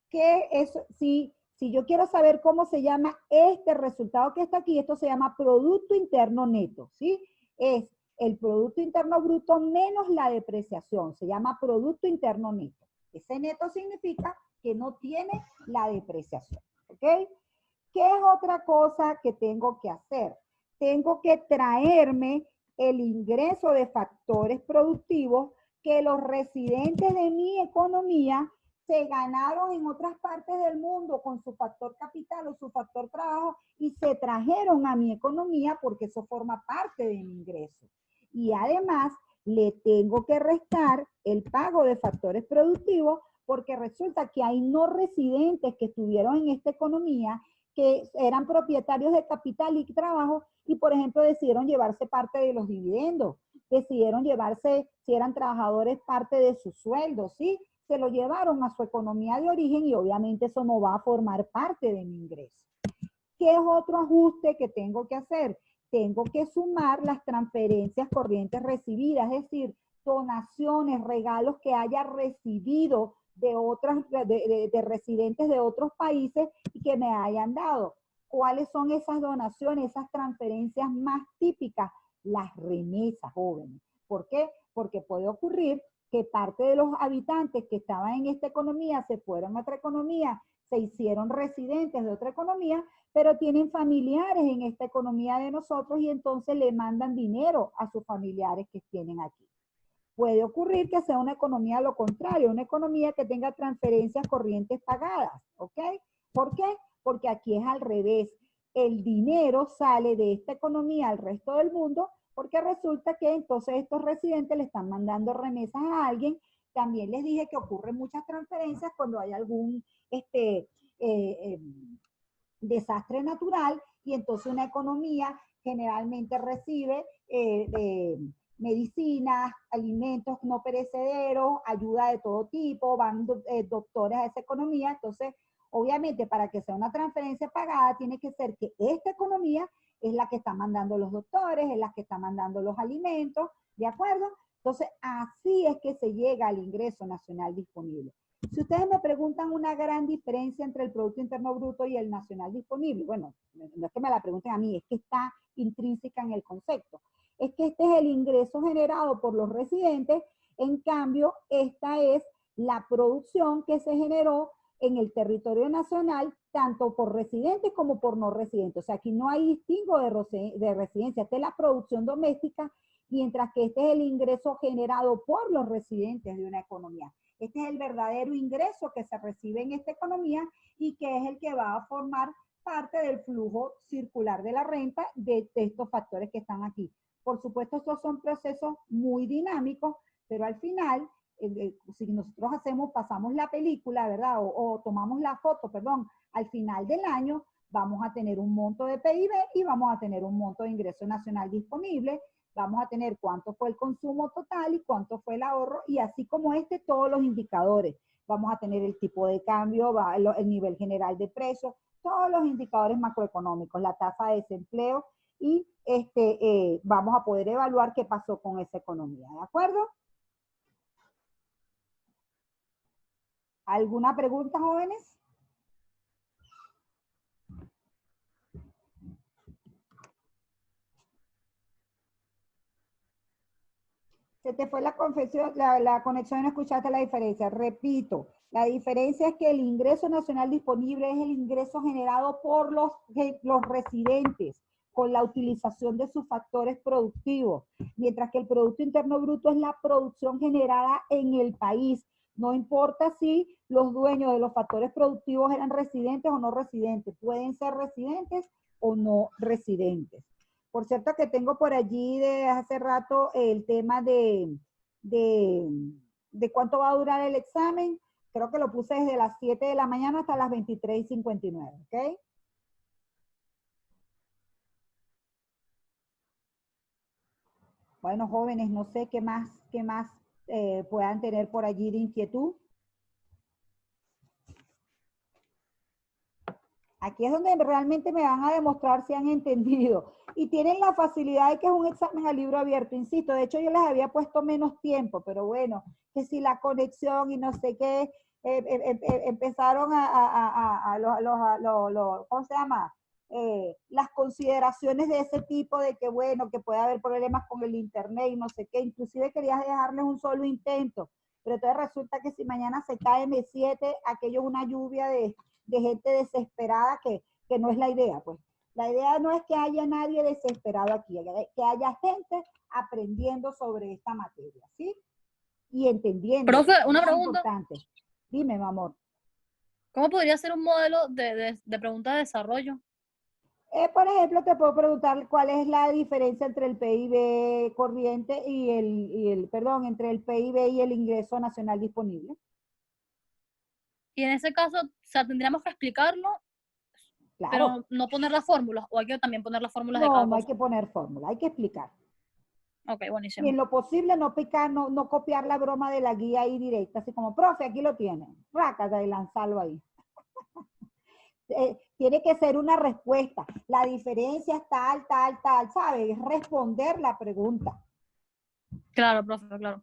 Que eso, si yo quiero saber cómo se llama este resultado que está aquí, esto se llama Producto Interno Neto, ¿sí? Es el Producto Interno Bruto menos la depreciación, se llama Producto Interno Neto. Ese neto significa que no tiene la depreciación, ¿ok? ¿Qué es otra cosa que tengo que hacer? Tengo que traerme el ingreso de factores productivos que los residentes de mi economía se ganaron en otras partes del mundo con su factor capital o su factor trabajo y se trajeron a mi economía porque eso forma parte de mi ingreso. Y además le tengo que restar el pago de factores productivos porque resulta que hay no residentes que estuvieron en esta economía que eran propietarios de capital y trabajo y, por ejemplo, decidieron llevarse parte de los dividendos, decidieron llevarse, si eran trabajadores, parte de su sueldo, ¿sí? Se lo llevaron a su economía de origen y obviamente eso no va a formar parte de mi ingreso. ¿Qué es otro ajuste que tengo que hacer? Tengo que sumar las transferencias corrientes recibidas, es decir, donaciones, regalos que haya recibido de residentes de otros países y que me hayan dado. ¿Cuáles son esas donaciones, esas transferencias más típicas? Las remesas, jóvenes. ¿Por qué? Porque puede ocurrir que parte de los habitantes que estaban en esta economía se fueron a otra economía, se hicieron residentes de otra economía, pero tienen familiares en esta economía de nosotros y entonces le mandan dinero a sus familiares que tienen aquí. Puede ocurrir que sea una economía lo contrario, una economía que tenga transferencias corrientes pagadas, ¿ok? ¿Por qué? Porque aquí es al revés. El dinero sale de esta economía al resto del mundo porque resulta que entonces estos residentes le están mandando remesas a alguien. También les dije que ocurren muchas transferencias cuando hay algún desastre natural y entonces una economía generalmente recibe medicinas, alimentos no perecederos, ayuda de todo tipo, van doctores a esa economía. Entonces, obviamente, para que sea una transferencia pagada, tiene que ser que esta economía es la que está mandando los doctores, es la que está mandando los alimentos, ¿de acuerdo? Entonces, así es que se llega al ingreso nacional disponible. Si ustedes me preguntan una gran diferencia entre el Producto Interno Bruto y el nacional disponible, bueno, no es que me la pregunten a mí, es que está intrínseca en el concepto. Es que este es el ingreso generado por los residentes, en cambio, esta es la producción que se generó en el territorio nacional, tanto por residentes como por no residentes. O sea, aquí no hay distingo de residencia, esta es la producción doméstica, mientras que este es el ingreso generado por los residentes de una economía. Este es el verdadero ingreso que se recibe en esta economía y que es el que va a formar parte del flujo circular de la renta de estos factores que están aquí. Por supuesto, estos son procesos muy dinámicos, pero al final, si nosotros pasamos la película, ¿verdad? O tomamos la foto, perdón, al final del año vamos a tener un monto de PIB y vamos a tener un monto de ingreso nacional disponible. Vamos a tener cuánto fue el consumo total y cuánto fue el ahorro, y así como todos los indicadores. Vamos a tener el tipo de cambio, el nivel general de precios, todos los indicadores macroeconómicos, la tasa de desempleo, y vamos a poder evaluar qué pasó con esa economía, ¿de acuerdo? ¿Alguna pregunta, jóvenes? Se te fue la conexión y no escuchaste la diferencia. Repito, la diferencia es que el ingreso nacional disponible es el ingreso generado por los residentes con la utilización de sus factores productivos, mientras que el Producto Interno Bruto es la producción generada en el país. No importa si los dueños de los factores productivos eran residentes o no residentes, pueden ser residentes o no residentes. Por cierto que tengo por allí de hace rato el tema de cuánto va a durar el examen. Creo que lo puse desde las 7 de la mañana hasta las 23:59, ¿ok? Bueno, jóvenes, no sé qué más puedan tener por allí de inquietud. Aquí es donde realmente me van a demostrar si han entendido. Y tienen la facilidad de que es un examen a libro abierto, insisto. De hecho, yo les había puesto menos tiempo, pero bueno, que si la conexión y no sé qué, empezaron ¿cómo se llama? Las consideraciones de ese tipo de que, bueno, que puede haber problemas con el internet y no sé qué. Inclusive querías dejarles un solo intento. Pero entonces resulta que si mañana se cae M7, aquello es una lluvia de gente desesperada que no es la idea, pues. La idea no es que haya nadie desesperado aquí, que haya gente aprendiendo sobre esta materia, ¿sí? Y entendiendo. Profe, una es pregunta. Importante. Dime, mi amor. ¿Cómo podría ser un modelo de pregunta de desarrollo? Por ejemplo, te puedo preguntar cuál es la diferencia entre el PIB corriente entre el PIB y el ingreso nacional disponible. Y en ese caso, o sea, tendríamos que explicarlo, Claro. pero no poner las fórmulas, o hay que también poner las fórmulas de cada No, no hay cosa. que poner fórmula, hay que explicar. Ok, buenísimo. Y en lo posible no copiar la broma de la guía ahí directa, así como, profe, aquí lo tiene, rácata y lanzarlo ahí. Tiene que ser una respuesta. La diferencia es tal, ¿sabes? Es responder la pregunta. Claro, profe, claro.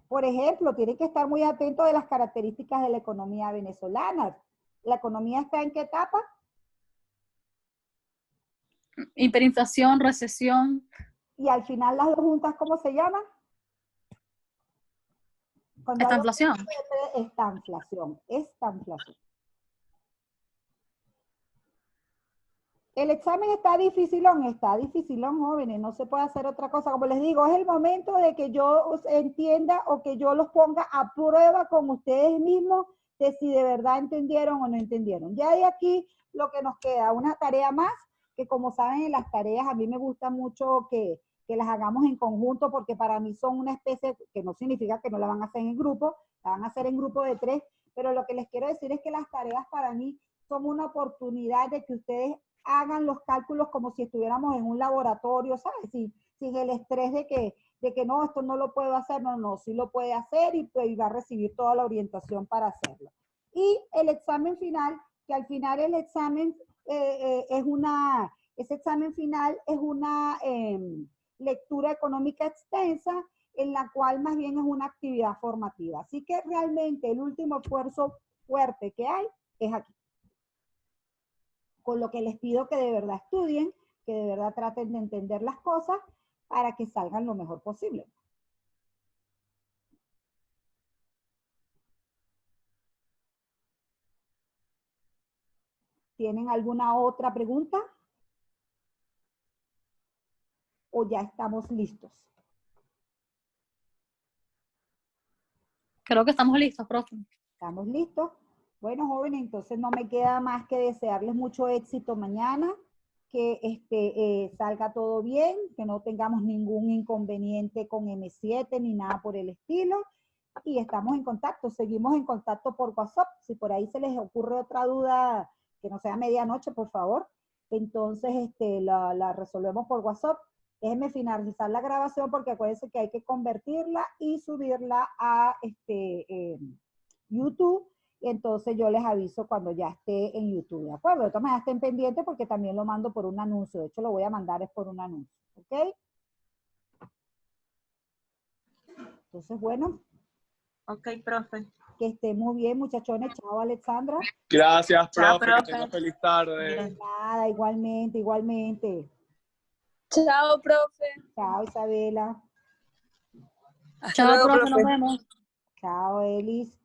Por ejemplo, tiene que estar muy atento de las características de la economía venezolana. ¿La economía está en qué etapa? Hiperinflación, recesión. Y al final las dos juntas, ¿cómo se llaman? Estanflación. Estanflación. El examen está dificilón, jóvenes, no se puede hacer otra cosa. Como les digo, es el momento de que yo entienda o que yo los ponga a prueba con ustedes mismos de si de verdad entendieron o no entendieron. Ya de aquí lo que nos queda, una tarea más, que como saben en las tareas a mí me gusta mucho que las hagamos en conjunto, porque para mí son una especie, que no significa que no la van a hacer en grupo, la van a hacer en grupo de 3, pero lo que les quiero decir es que las tareas para mí son una oportunidad de que ustedes hagan los cálculos como si estuviéramos en un laboratorio, ¿sabes? Sin el estrés de que no, esto no lo puedo hacer, no, sí lo puede hacer y pues va a recibir toda la orientación para hacerlo. Y el examen final, que al final el examen ese examen final es una lectura económica extensa en la cual más bien es una actividad formativa. Así que realmente el último esfuerzo fuerte que hay es aquí. Con lo que les pido que de verdad estudien, que de verdad traten de entender las cosas para que salgan lo mejor posible. ¿Tienen alguna otra pregunta? ¿O ya estamos listos? Creo que estamos listos, profe. ¿Estamos listos? Bueno, jóvenes, entonces no me queda más que desearles mucho éxito mañana, que salga todo bien, que no tengamos ningún inconveniente con M7 ni nada por el estilo. Y estamos en contacto, seguimos en contacto por WhatsApp. Si por ahí se les ocurre otra duda, que no sea medianoche, por favor, entonces la resolvemos por WhatsApp. Déjenme finalizar la grabación porque acuérdense que hay que convertirla y subirla a YouTube. Y entonces yo les aviso cuando ya esté en YouTube, ¿de acuerdo? De todas maneras estén pendientes porque también lo mando por un anuncio. De hecho, lo voy a mandar es por un anuncio, ¿ok? Entonces, bueno. Ok, profe. Que esté muy bien, muchachones. Chao, Alexandra. Gracias, Chao, profe. Que tenga feliz tarde. Bien. Nada, igualmente, igualmente. Chao, profe. Chao, Isabela. Hasta Chao, luego, profe, nos profe. vemos. Chao, Elis.